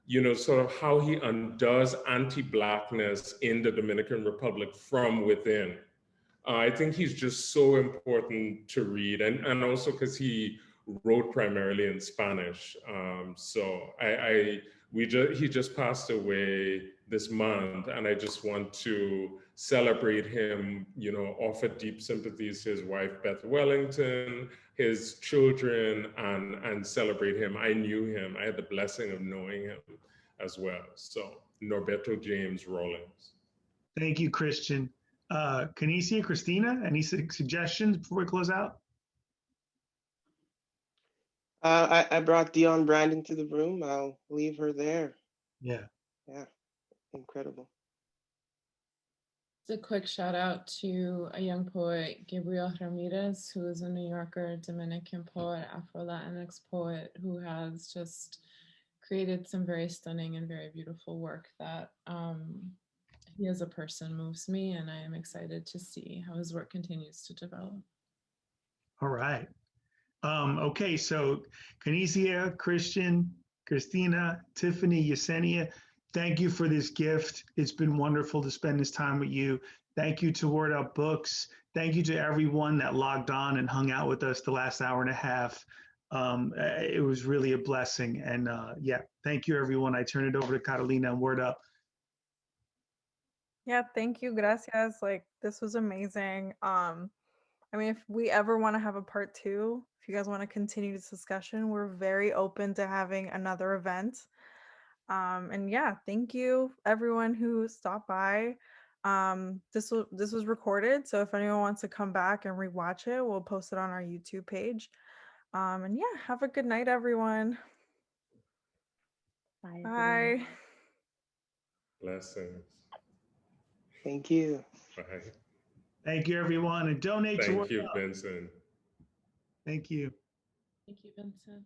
you know, sort of how he undoes anti-Blackness in the Dominican Republic from within. I think he's just so important to read, and also because he wrote primarily in Spanish. He just passed away this month, and I just want to celebrate him, you know, offer deep sympathies to his wife, Beth Wellington, his children, and celebrate him. I knew him. I had the blessing of knowing him as well. So Norberto James Rawlings. Thank you, Christian. Canisia, Christina, any suggestions before we close out? I brought Dion Brandon to the room. I'll leave her there. Yeah. Yeah, incredible. Just a quick shout out to a young poet, Gabriel Ramirez, who is a New Yorker, Dominican poet, Afro-Latinx poet, who has just created some very stunning and very beautiful work that he as a person moves me, and I am excited to see how his work continues to develop. All right. Okay, so Canisia, Christian, Christina, Tiphanie, Yesenia, thank you for this gift. It's been wonderful to spend this time with you. Thank you to Word Up Books. Thank you to everyone that logged on and hung out with us the last hour and a half. It was really a blessing. And yeah, thank you, everyone. I turn it over to Catalina and Word Up. Yeah, thank you. Gracias. Like, this was amazing. I mean, if we ever want to have a part 2, if you guys want to continue this discussion, we're very open to having another event. And yeah, thank you everyone who stopped by. This was recorded, so if anyone wants to come back and rewatch it, we'll post it on our YouTube page. And yeah, have a good night, everyone. Bye. Everyone. Bye. Blessings. Thank you. Bye. Thank you, everyone. And donate to Thank Word you, Up. Vincent. Thank you. Thank you, Vincent.